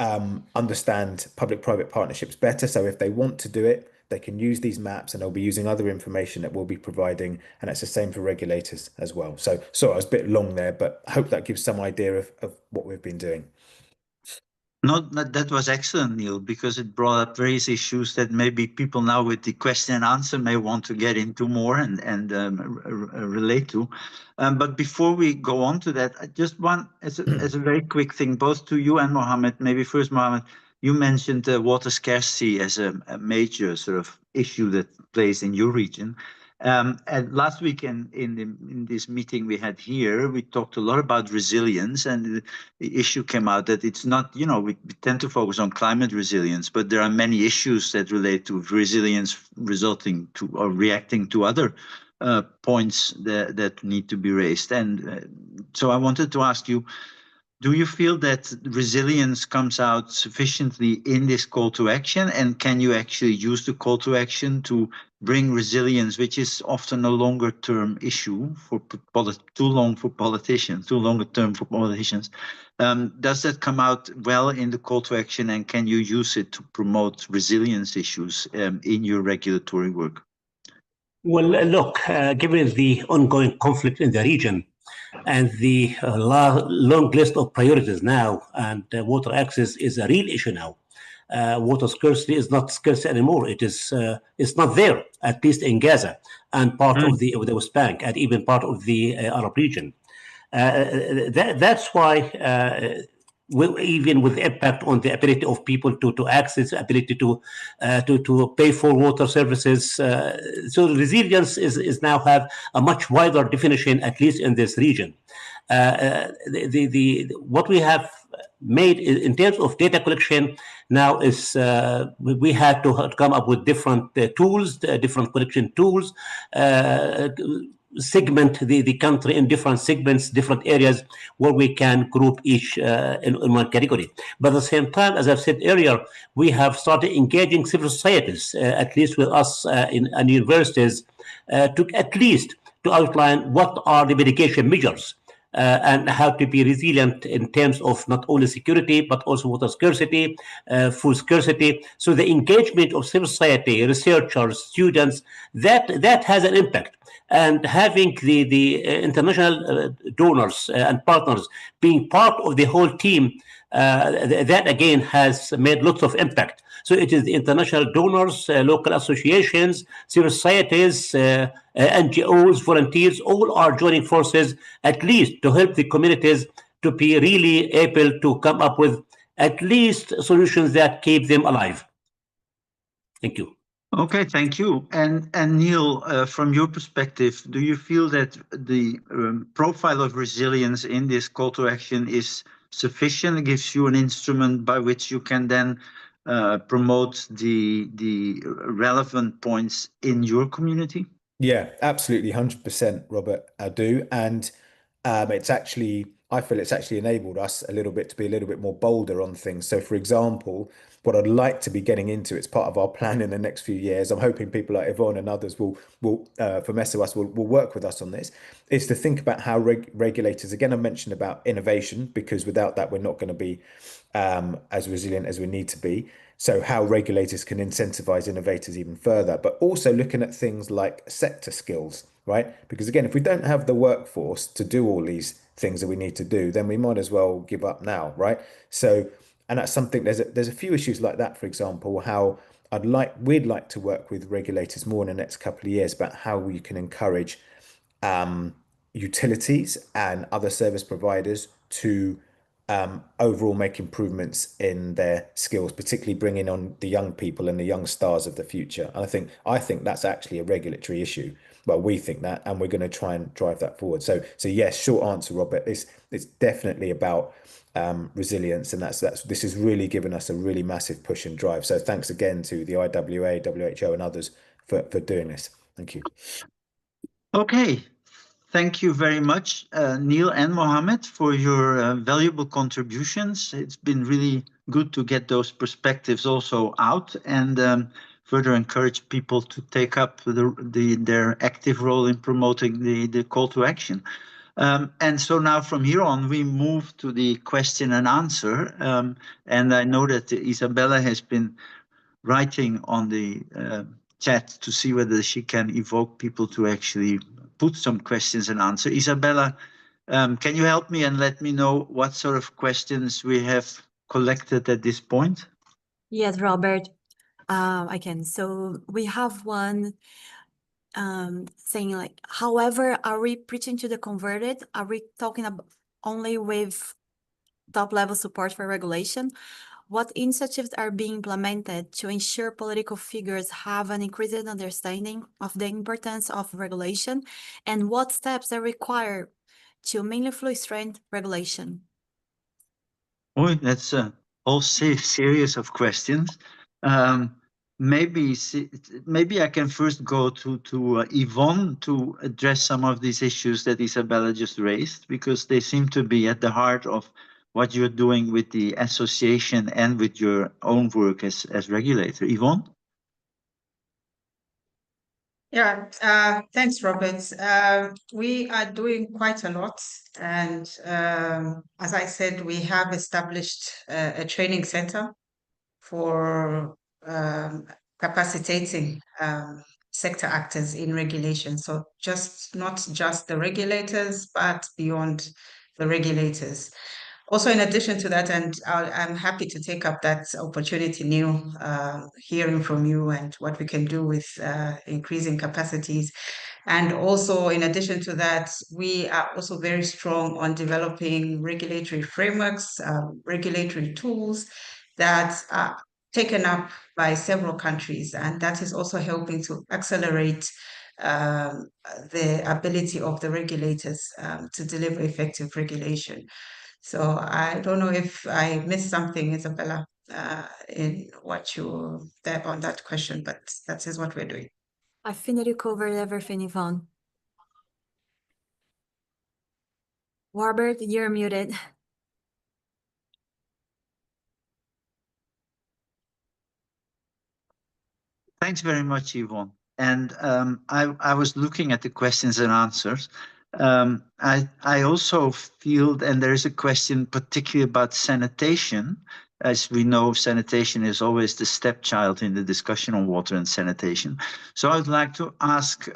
understand public-private partnerships better. So if they want to do it, they can use these maps, and they'll be using other information that we'll be providing. And it's the same for regulators as well. So sorry, I was a bit long there, but I hope that gives some idea of what we've been doing. No, that was excellent, Neil, because it brought up various issues that maybe people now with the question and answer may want to get into more and relate to. But before we go on to that, I just want, as a very quick thing, both to you and Mohammed, maybe first, Mohammed, you mentioned water scarcity as a major sort of issue that plays in your region. And last week in this meeting we had here, we talked a lot about resilience, and the issue came out that it's not, we tend to focus on climate resilience, but there are many issues that relate to resilience resulting to or reacting to other points that need to be raised. And so I wanted to ask you, do you feel that resilience comes out sufficiently in this call to action? And can you actually use the call to action to bring resilience, which is often a longer term issue too longer term for politicians? Does that come out well in the call to action, and can you use it to promote resilience issues in your regulatory work? Well, look, given the ongoing conflict in the region, and the long list of priorities now, and water access is a real issue now. Water scarcity is not scarce anymore. It's not there, at least in Gaza and part of the West Bank, and even part of the Arab region. That's why even with the impact on the ability of people to access, ability to pay for water services. So resilience is now have a much wider definition, at least in this region. What we have made in terms of data collection now is we had to come up with different tools, different collection tools, segment the country in different segments, different areas where we can group each in one category. But at the same time, as I've said earlier, we have started engaging civil societies, at least with us in universities, to outline what are the mitigation measures and how to be resilient in terms of not only security, but also water scarcity, food scarcity. So the engagement of civil society, researchers, students, that has an impact. And having the international donors and partners being part of the whole team, that again has made lots of impact. So it is the international donors, local associations, civil societies, NGOs, volunteers, all are joining forces at least to help the communities to be really able to come up with at least solutions that keep them alive. Thank you. Okay, thank you. And Neil, from your perspective, do you feel that the profile of resilience in this call to action is sufficient? It gives you an instrument by which you can then promote the relevant points in your community? Yeah, absolutely, 100%, Robert. I do. And I feel it's actually enabled us a little bit to be a little bit more bolder on things. So, for example, what I'd like to be getting into, it's part of our plan in the next few years. I'm hoping people like Yvonne and others will from SOS will work with us on this, is to think about how regulators, again, I mentioned about innovation, because without that, we're not going to be as resilient as we need to be. So how regulators can incentivize innovators even further, but also looking at things like sector skills, right? Because again, if we don't have the workforce to do all these things that we need to do, then we might as well give up now, right? So, and that's something, there's a few issues like that, for example, how we'd like to work with regulators more in the next couple of years about how we can encourage utilities and other service providers to overall make improvements in their skills, particularly bringing on the young people and the young stars of the future. And I think that's actually a regulatory issue. Well, we think that, and we're going to try and drive that forward. So yes, short answer, Robert. It's definitely about resilience, and this has really given us a really massive push and drive. So thanks again to the IWA, WHO, and others for doing this. Thank you. Okay. Thank you very much, Neil and Mohammed, for your valuable contributions. It's been really good to get those perspectives also out and further encourage people to take up their active role in promoting the call to action. And so now from here on, we move to the question and answer. And I know that Isabella has been writing on the chat to see whether she can evoke people to actually put some questions and answer. Isabella, can you help me and let me know what sort of questions we have collected at this point? Yes, Robert, I can. So we have one saying like, however, are we preaching to the converted? Are we talking about only with top-level support for regulation? What initiatives are being implemented to ensure political figures have an increased understanding of the importance of regulation, and what steps are required to meaningfully strengthen regulation? Oh, that's a whole series of questions. Maybe I can first go to Yvonne to address some of these issues that Isabella just raised, because they seem to be at the heart of what you're doing with the association and with your own work as regulator. Yvonne? Yeah, thanks, Robert. We are doing quite a lot. And as I said, we have established a training center for capacitating sector actors in regulation. So not just the regulators, but beyond the regulators. Also, in addition to that, and I'm happy to take up that opportunity, Neil, hearing from you and what we can do with increasing capacities. And also, in addition to that, we are also very strong on developing regulatory frameworks, regulatory tools that are taken up by several countries. And that is also helping to accelerate the ability of the regulators to deliver effective regulation. So I don't know if I missed something, Isabella, in what you there on that question, but that is what we're doing. I think that you covered everything, Yvonne. Robert, you're muted. Thanks very much, Yvonne. And I was looking at the questions and answers. I also feel, and there is a question particularly about sanitation. As we know, sanitation is always the stepchild in the discussion on water and sanitation. So I'd like to ask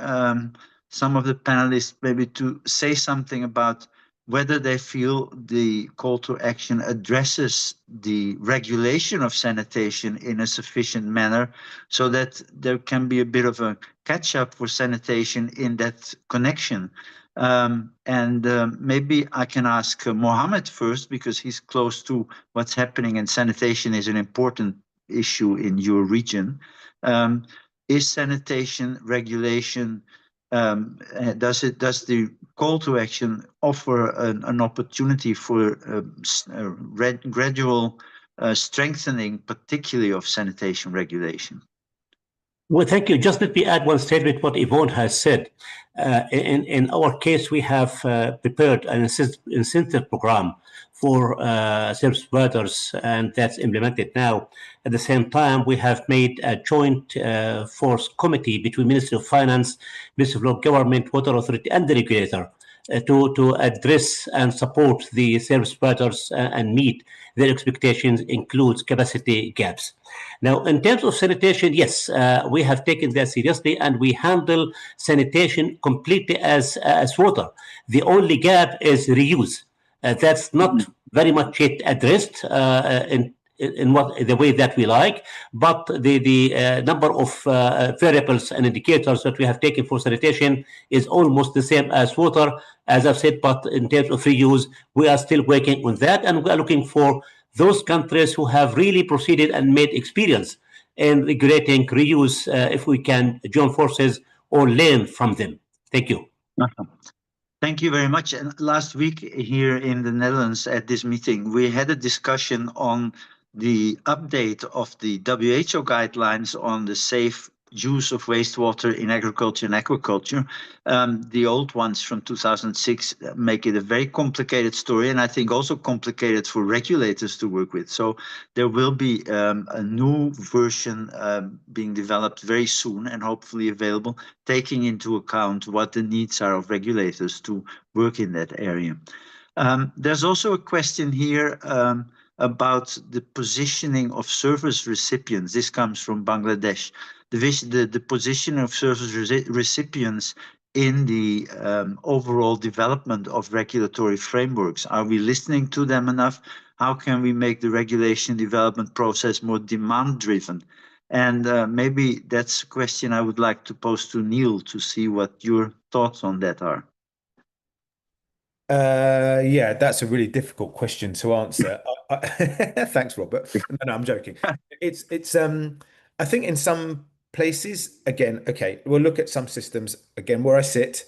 some of the panelists maybe to say something about whether they feel the call to action addresses the regulation of sanitation in a sufficient manner so that there can be a bit of a catch-up for sanitation in that connection. Maybe I can ask Mohammed first, because he's close to what's happening, and sanitation is an important issue in your region. Is sanitation regulation, does the call to action offer an opportunity for gradual strengthening, particularly of sanitation regulation? Well, thank you. Just let me add one statement what Yvonne has said. In our case, we have prepared an incentive program for service providers, and that's implemented now. At the same time, we have made a joint force committee between Ministry of Finance, Ministry of Local Government, Water Authority, and the regulator to address and support the service providers and meet their expectations, includes capacity gaps. Now, in terms of sanitation, yes, we have taken that seriously, and we handle sanitation completely as water. The only gap is reuse. That's not very much yet addressed in the way that we like, but the number of variables and indicators that we have taken for sanitation is almost the same as water, as I've said. But in terms of reuse, we are still working on that, and we are looking for those countries who have really proceeded and made experience in regulating reuse, if we can join forces or learn from them. Thank you. Thank you very much. And last week here in the Netherlands at this meeting, we had a discussion on the update of the WHO guidelines on the safe use of wastewater in agriculture and aquaculture. The old ones from 2006 make it a very complicated story, and I think also complicated for regulators to work with. So there will be a new version being developed very soon and hopefully available, taking into account what the needs are of regulators to work in that area. There's also a question here about the positioning of service recipients. This comes from Bangladesh. The position of service recipients in the overall development of regulatory frameworks. Are we listening to them enough? How can we make the regulation development process more demand-driven? And maybe that's a question I would like to pose to Neil to see what your thoughts on that are. Yeah, that's a really difficult question to answer. Thanks, Robert. No, I'm joking. I think in some places, again, okay, we'll look at some systems, again, where I sit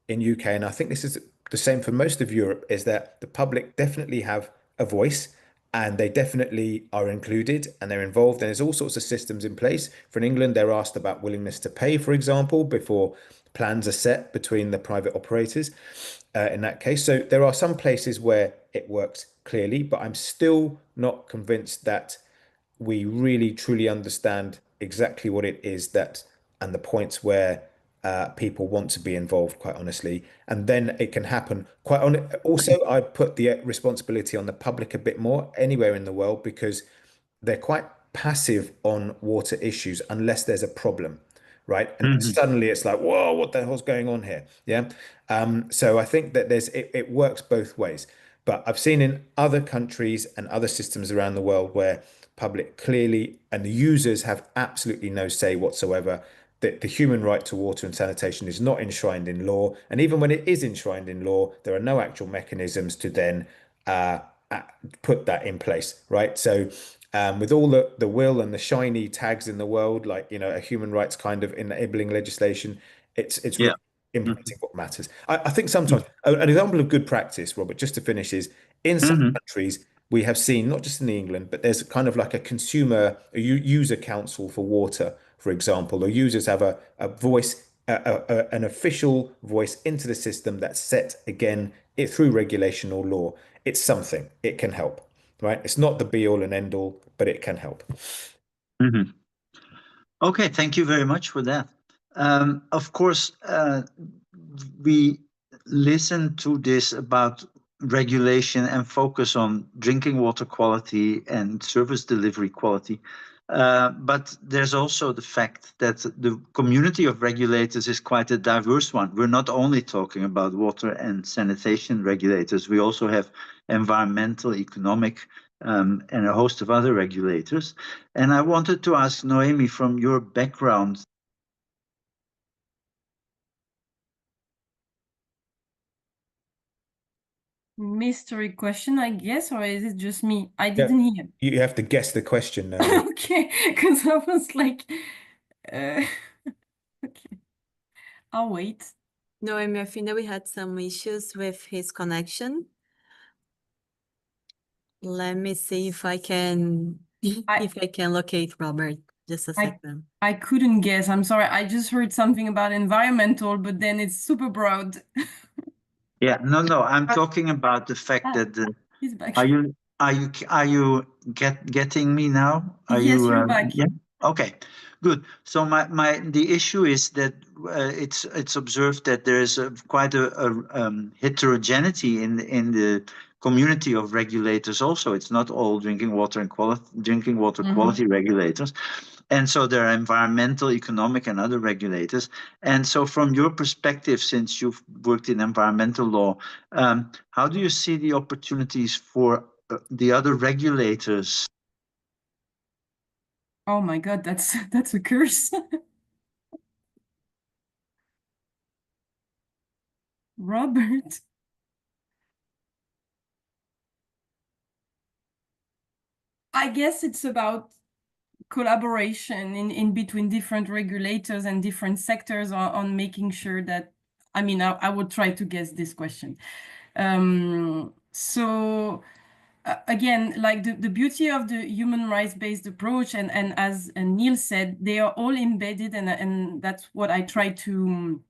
in UK, and I think this is the same for most of Europe, is that the public definitely have a voice, and they definitely are included and they're involved. And there's all sorts of systems in place. For in England, they're asked about willingness to pay, for example, before plans are set between the private operators in that case. So there are some places where it works clearly, but I'm still not convinced that we really truly understand exactly what it is that, and the points where people want to be involved, quite honestly. And then it can happen quite on. Also, I put the responsibility on the public a bit more anywhere in the world, because they're quite passive on water issues unless there's a problem, right? And suddenly it's like, whoa, what the hell's going on here? Yeah. So I think that it works both ways. But I've seen in other countries and other systems around the world where public clearly and the users have absolutely no say whatsoever. That the human right to water and sanitation is not enshrined in law. And even when it is enshrined in law, there are no actual mechanisms to then put that in place, right? So with all the will and the shiny tags in the world, like, a human rights kind of enabling legislation, it's really implementing what matters. I think sometimes an example of good practice, Robert, just to finish, is in some countries we have seen, not just in England, but there's kind of like a user council for water, for example, or users have a voice, an official voice into the system that's set again through regulation or law. It's something, it can help, right? It's not the be all and end all, but it can help. Okay, thank you very much for that. Of course, we listen to this about regulation and focus on drinking water quality and service delivery quality. But there's also the fact that the community of regulators is quite a diverse one. We're not only talking about water and sanitation regulators, we also have environmental, economic, and a host of other regulators. And I wanted to ask Noemi, from your background, Mystery question, I guess, or is it just me? I didn't hear. You have to guess the question. Okay, because I was like, okay, I'll wait. Noemi, I think that we had some issues with his connection. Let me see if I can locate Robert. Just a second. I couldn't guess. I'm sorry. I just heard something about environmental, but then it's super broad. yeah, no, I'm talking about the fact that He's back. are you getting me now? Are Yes, you you're back. yeah? Okay, good. So the issue is that it's observed that there is quite a heterogeneity in the community of regulators. Also, it's not all drinking water quality regulators. And so there are environmental, economic, and other regulators. And so from your perspective, since you've worked in environmental law, how do you see the opportunities for the other regulators? Oh my God, that's a curse. Robert. I guess it's about collaboration in between different regulators and different sectors on making sure that, I mean, I would try to guess this question. So again, like the beauty of the human rights-based approach, and as Neil said, they are all embedded, and that's what I try to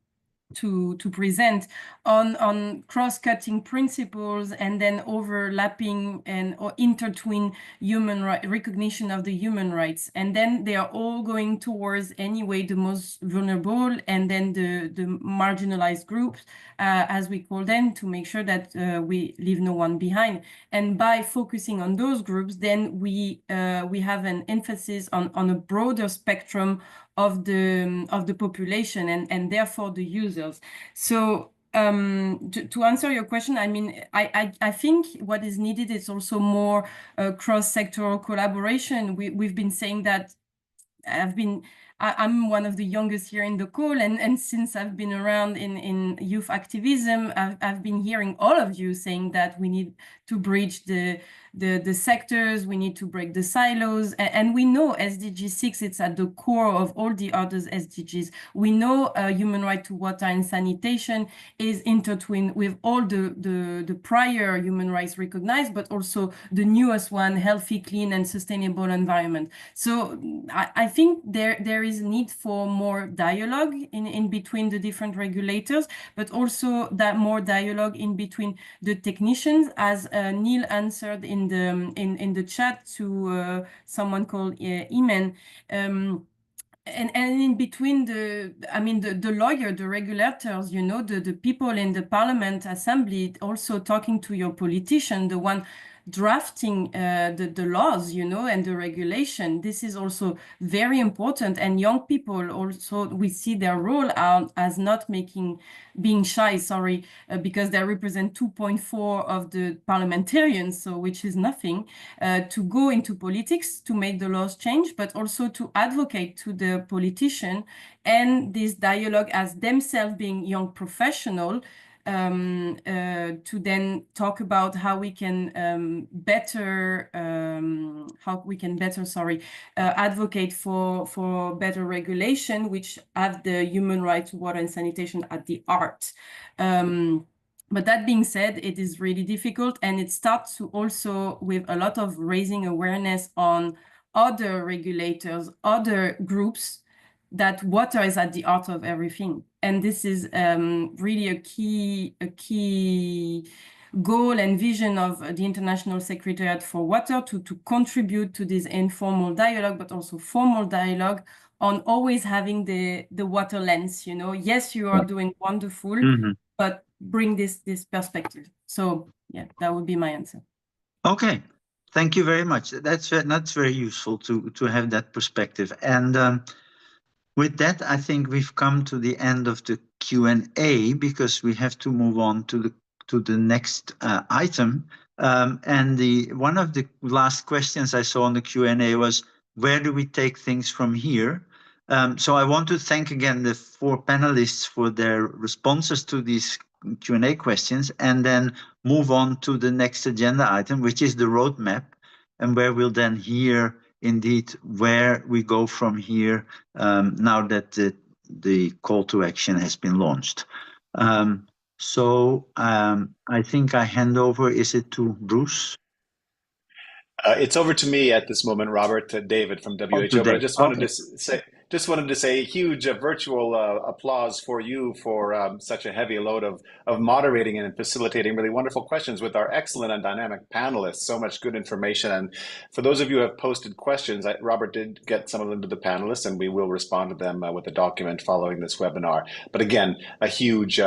present on cross-cutting principles and then overlapping and or intertwine human recognition of the human rights, and then they are all going towards anyway the most vulnerable and then the marginalized groups, as we call them, to make sure that we leave no one behind. And by focusing on those groups, then we have an emphasis on a broader spectrum of the population and therefore the users. So to answer your question, I mean, I think what is needed is also more cross-sectoral collaboration. We've been saying that. I'm one of the youngest here in the call, and since I've been around in youth activism, I've been hearing all of you saying that we need to bridge the sectors, we need to break the silos, and we know SDG 6, it's at the core of all the other SDGs. We know human right to water and sanitation is intertwined with all the prior human rights recognized, but also the newest one, healthy, clean, and sustainable environment. So I think there is a need for more dialogue in between the different regulators, but also that more dialogue in between the technicians, as Neil answered in the chat to someone called Iman. And in between the lawyer, the regulators, you know, the people in the parliament assembly, also talking to your politician, the one drafting the laws, you know, and the regulation. This is also very important. And young people also, we see their role as not being shy, because they represent 2.4 of the parliamentarians, so which is nothing, to go into politics, to make the laws change, but also to advocate to the politician, and this dialogue as themselves being young professional, to then talk about how we can better advocate for better regulation, which have the human rights, water and sanitation at the heart. But that being said, it is really difficult, and it starts to also with a lot of raising awareness on other regulators, other groups, that water is at the heart of everything. And this is really a key goal and vision of the International Secretariat for Water, to contribute to this informal dialogue, but also formal dialogue, on always having the water lens, you know. Yes, you are doing wonderful, but bring this perspective. So yeah, that would be my answer. Okay, Thank you very much. That's very useful to have that perspective. And with that, I think we've come to the end of the Q&A because we have to move on to the next item. And one of the last questions I saw on the Q&A was, where do we take things from here? So I want to thank again the 4 panelists for their responses to these Q&A questions, and then move on to the next agenda item, which is the roadmap, and where we'll then hear indeed where we go from here now that the call to action has been launched. So I think I hand over, is it to Bruce? It's over to me at this moment, Robert, David from WHO. But I just wanted to say huge virtual applause for you for such a heavy load of moderating and facilitating really wonderful questions with our excellent and dynamic panelists. So much good information. And for those of you who have posted questions, Robert did get some of them to the panelists, and we will respond to them with a document following this webinar. But again, a huge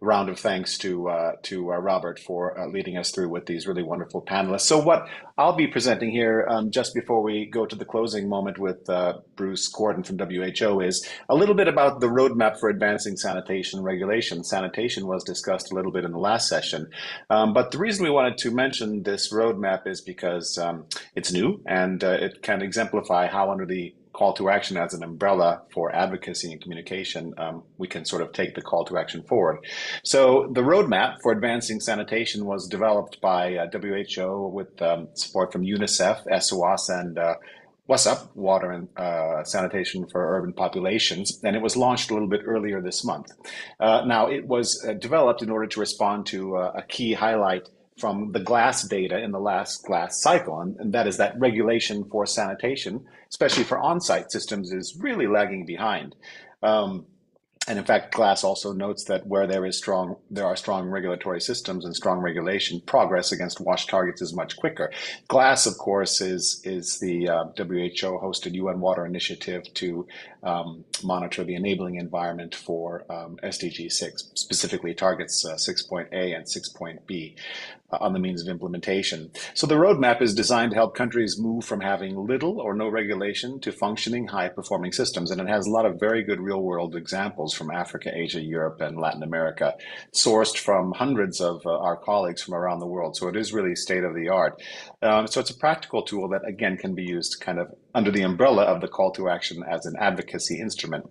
round of thanks to Robert for leading us through with these really wonderful panelists. So what I'll be presenting here just before we go to the closing moment with Bruce Gordon from WHO is a little bit about the roadmap for advancing sanitation regulation. Sanitation was discussed a little bit in the last session, but the reason we wanted to mention this roadmap is because it's new and it can exemplify how under the call to action as an umbrella for advocacy and communication, we can sort of take the call to action forward. So the roadmap for advancing sanitation was developed by WHO with support from UNICEF, SOAS, and WASUP, Water and Sanitation for Urban Populations, and it was launched a little bit earlier this month. Now, it was developed in order to respond to a key highlight from the GLASS data in the last GLASS cycle, and that is that regulation for sanitation, especially for on-site systems, is really lagging behind. And in fact, GLASS also notes that where there are strong regulatory systems and strong regulation, progress against WASH targets is much quicker. GLASS, of course, is the WHO-hosted UN Water Initiative to monitor the enabling environment for SDG 6, specifically targets 6.A and 6.B. On the means of implementation. So the roadmap is designed to help countries move from having little or no regulation to functioning high-performing systems. And it has a lot of very good real-world examples from Africa, Asia, Europe, and Latin America, sourced from hundreds of our colleagues from around the world. So it is really state-of-the-art. So it's a practical tool that, again, can be used kind of under the umbrella of the call to action as an advocacy instrument.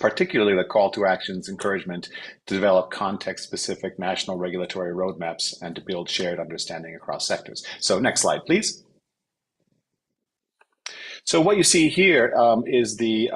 Particularly the call to action's encouragement to develop context-specific national regulatory roadmaps and to build shared understanding across sectors. So next slide, please. So what you see here is the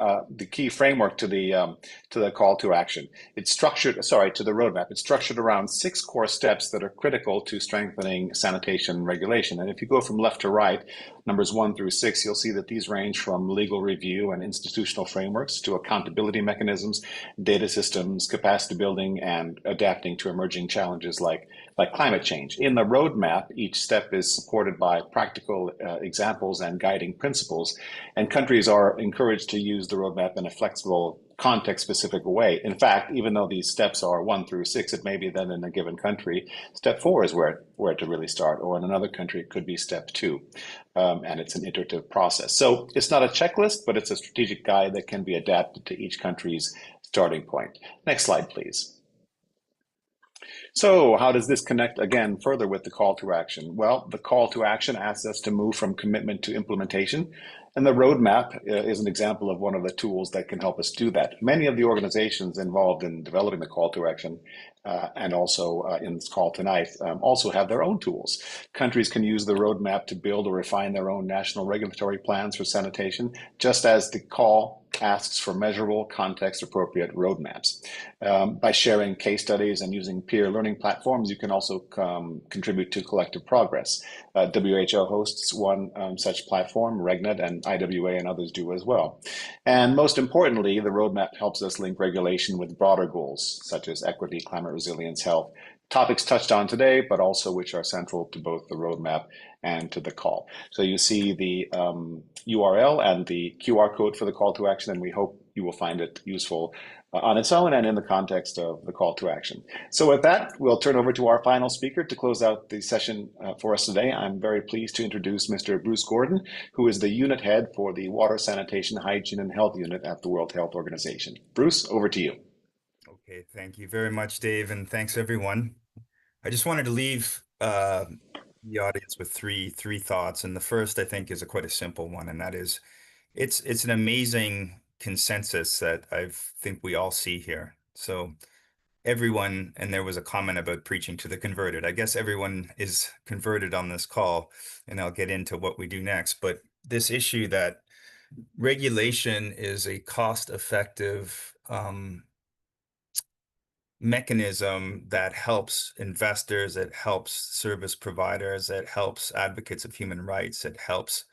key framework to the call to action. It's structured, to the roadmap. It's structured around 6 core steps that are critical to strengthening sanitation regulation. And if you go from left to right, numbers 1 through 6, you'll see that these range from legal review and institutional frameworks to accountability mechanisms, data systems, capacity building, and adapting to emerging challenges like climate change. In the roadmap, each step is supported by practical examples and guiding principles, and countries are encouraged to use the roadmap in a flexible, context-specific way. In fact, even though these steps are 1 through 6, it may be that in a given country, step 4 is where to really start, or in another country, it could be step 2, and it's an iterative process. So it's not a checklist, but it's a strategic guide that can be adapted to each country's starting point. Next slide, please. So how does this connect again further with the call to action? Well, the call to action asks us to move from commitment to implementation, and the roadmap is an example of one of the tools that can help us do that. Many of the organizations involved in developing the call to action and also in this call tonight also have their own tools. Countries can use the roadmap to build or refine their own national regulatory plans for sanitation, just as the call asks for measurable, context-appropriate roadmaps. By sharing case studies and using peer learning platforms, you can also contribute to collective progress. WHO hosts one such platform, RegNet, and IWA and others do as well. And most importantly, the roadmap helps us link regulation with broader goals, such as equity, climate resilience, health, topics touched on today, but also which are central to both the roadmap and to the call. So you see the URL and the QR code for the call to action, and we hope you will find it useful on its own and in the context of the call to action. So with that, we'll turn over to our final speaker to close out the session for us today. I'm very pleased to introduce Mr. Bruce Gordon, who is the unit head for the Water, Sanitation, Hygiene, and Health Unit at the World Health Organization. Bruce, over to you. Okay, thank you very much, Dave, and thanks everyone. I just wanted to leave the audience with three thoughts, and the first I think is quite a simple one, and that is, it's an amazing consensus that I think we all see here. So everyone, and there was a comment about preaching to the converted. I guess everyone is converted on this call, and I'll get into what we do next. But this issue that regulation is a cost-effective mechanism that helps investors, it helps service providers, it helps advocates of human rights, it helps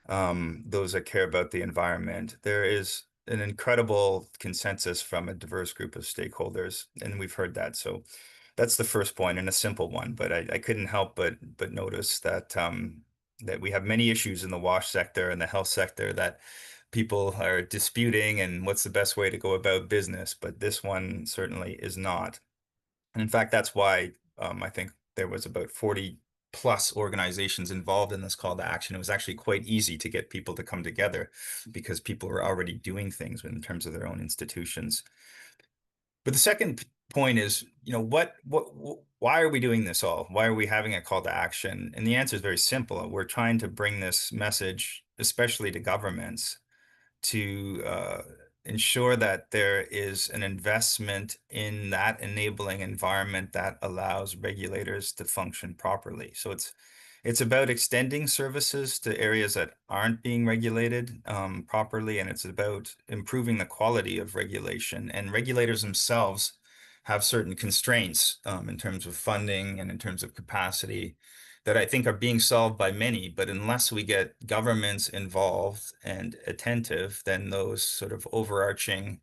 those that care about the environment. There is an incredible consensus from a diverse group of stakeholders, and we've heard that. So that's the first point, and a simple one, but I couldn't help but notice that that we have many issues in the wash sector and the health sector that people are disputing, and what's the best way to go about business, but this one certainly is not. And in fact, that's why I think there was about 40 plus organizations involved in this call to action. It was actually quite easy to get people to come together because people were already doing things in terms of their own institutions. But the second point is, why are we doing this all? Why are we having a call to action? And the answer is very simple. We're trying to bring this message, especially to governments, to ensure that there is an investment in that enabling environment that allows regulators to function properly. So it's about extending services to areas that aren't being regulated properly, and it's about improving the quality of regulation. And regulators themselves have certain constraints in terms of funding and in terms of capacity that I think are being solved by many, but unless we get governments involved and attentive, then those sort of overarching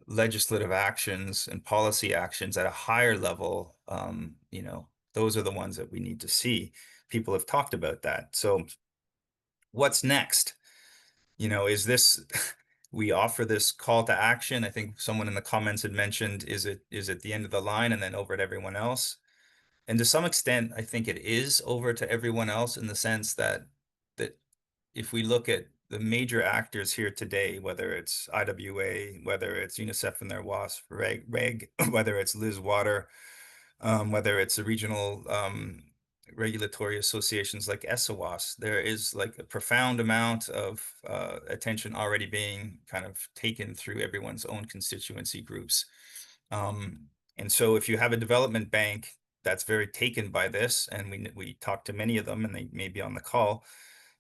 legislative actions and policy actions at a higher level, those are the ones that we need to see. People have talked about that. So what's next? Is this, we offer this call to action. I think someone in the comments had mentioned, is it the end of the line and then over to everyone else? And to some extent, I think it is over to everyone else in the sense that if we look at the major actors here today, whether it's IWA, whether it's UNICEF and their WASP, REG, whether it's Liz Water, whether it's the regional regulatory associations like ESOWAS, there is like a profound amount of attention already being kind of taken through everyone's own constituency groups. And so if you have a development bank that's very taken by this, and we talked to many of them, and they may be on the call,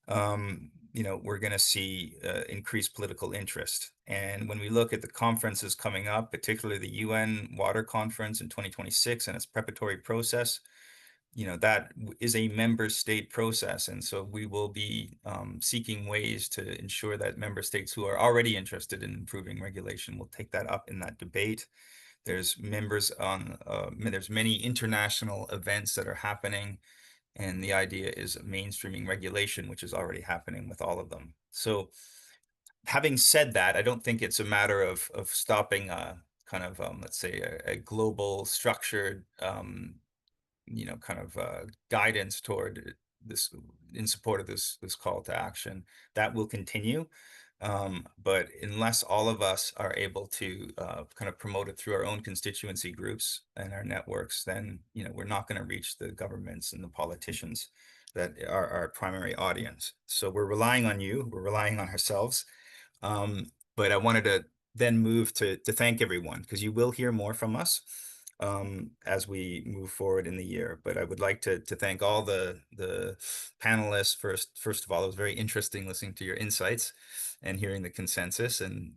we're going to see increased political interest. And when we look at the conferences coming up, particularly the UN Water Conference in 2026 and its preparatory process, that is a member state process. And so we will be seeking ways to ensure that member states who are already interested in improving regulation will take that up in that debate. There's there's many international events that are happening, and the idea is mainstreaming regulation, which is already happening with all of them. So having said that, I don't think it's a matter of stopping a kind of, let's say, a global structured, guidance toward this in support of this call to action. That will continue. But unless all of us are able to kind of promote it through our own constituency groups and our networks, then we're not going to reach the governments and the politicians that are our primary audience. So we're relying on you. We're relying on ourselves. But I wanted to then move to thank everyone, because you will hear more from us as we move forward in the year. But I would like to thank all the panelists. First of all, it was very interesting listening to your insights and hearing the consensus and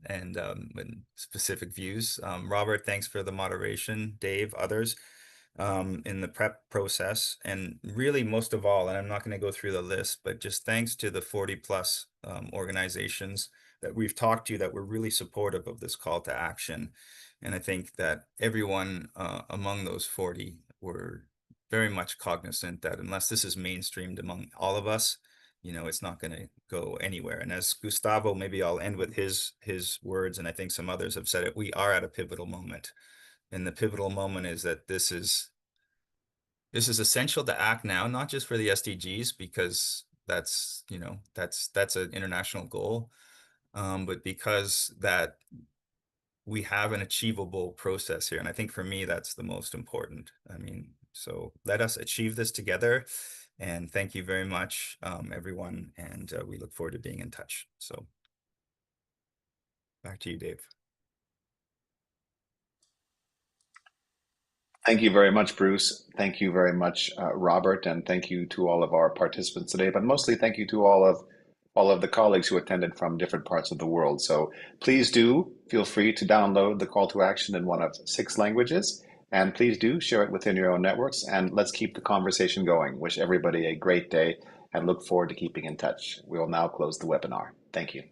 specific views. Robert, thanks for the moderation. Dave, others in the prep process. And really, most of all, and I'm not going to go through the list, but just thanks to the 40 plus organizations that we've talked to that were really supportive of this call to action. And I think that everyone among those 40 were very much cognizant that unless this is mainstreamed among all of us, it's not going to go anywhere. And as Gustavo, maybe I'll end with his words, and I think some others have said it, we are at a pivotal moment. And the pivotal moment is that this is essential to act now, not just for the SDGs, because that's an international goal, but because that we have an achievable process here. And I think for me, that's the most important. I mean, so let us achieve this together. And thank you very much, everyone. And we look forward to being in touch. So back to you, Dave. Thank you very much, Bruce. Thank you very much, Robert, and thank you to all of our participants today. But mostly, thank you to all of the colleagues who attended from different parts of the world. So please do feel free to download the call to action in one of 6 languages, and please do share it within your own networks. And let's keep the conversation going. Wish everybody a great day, and look forward to keeping in touch. We will now close the webinar. Thank you.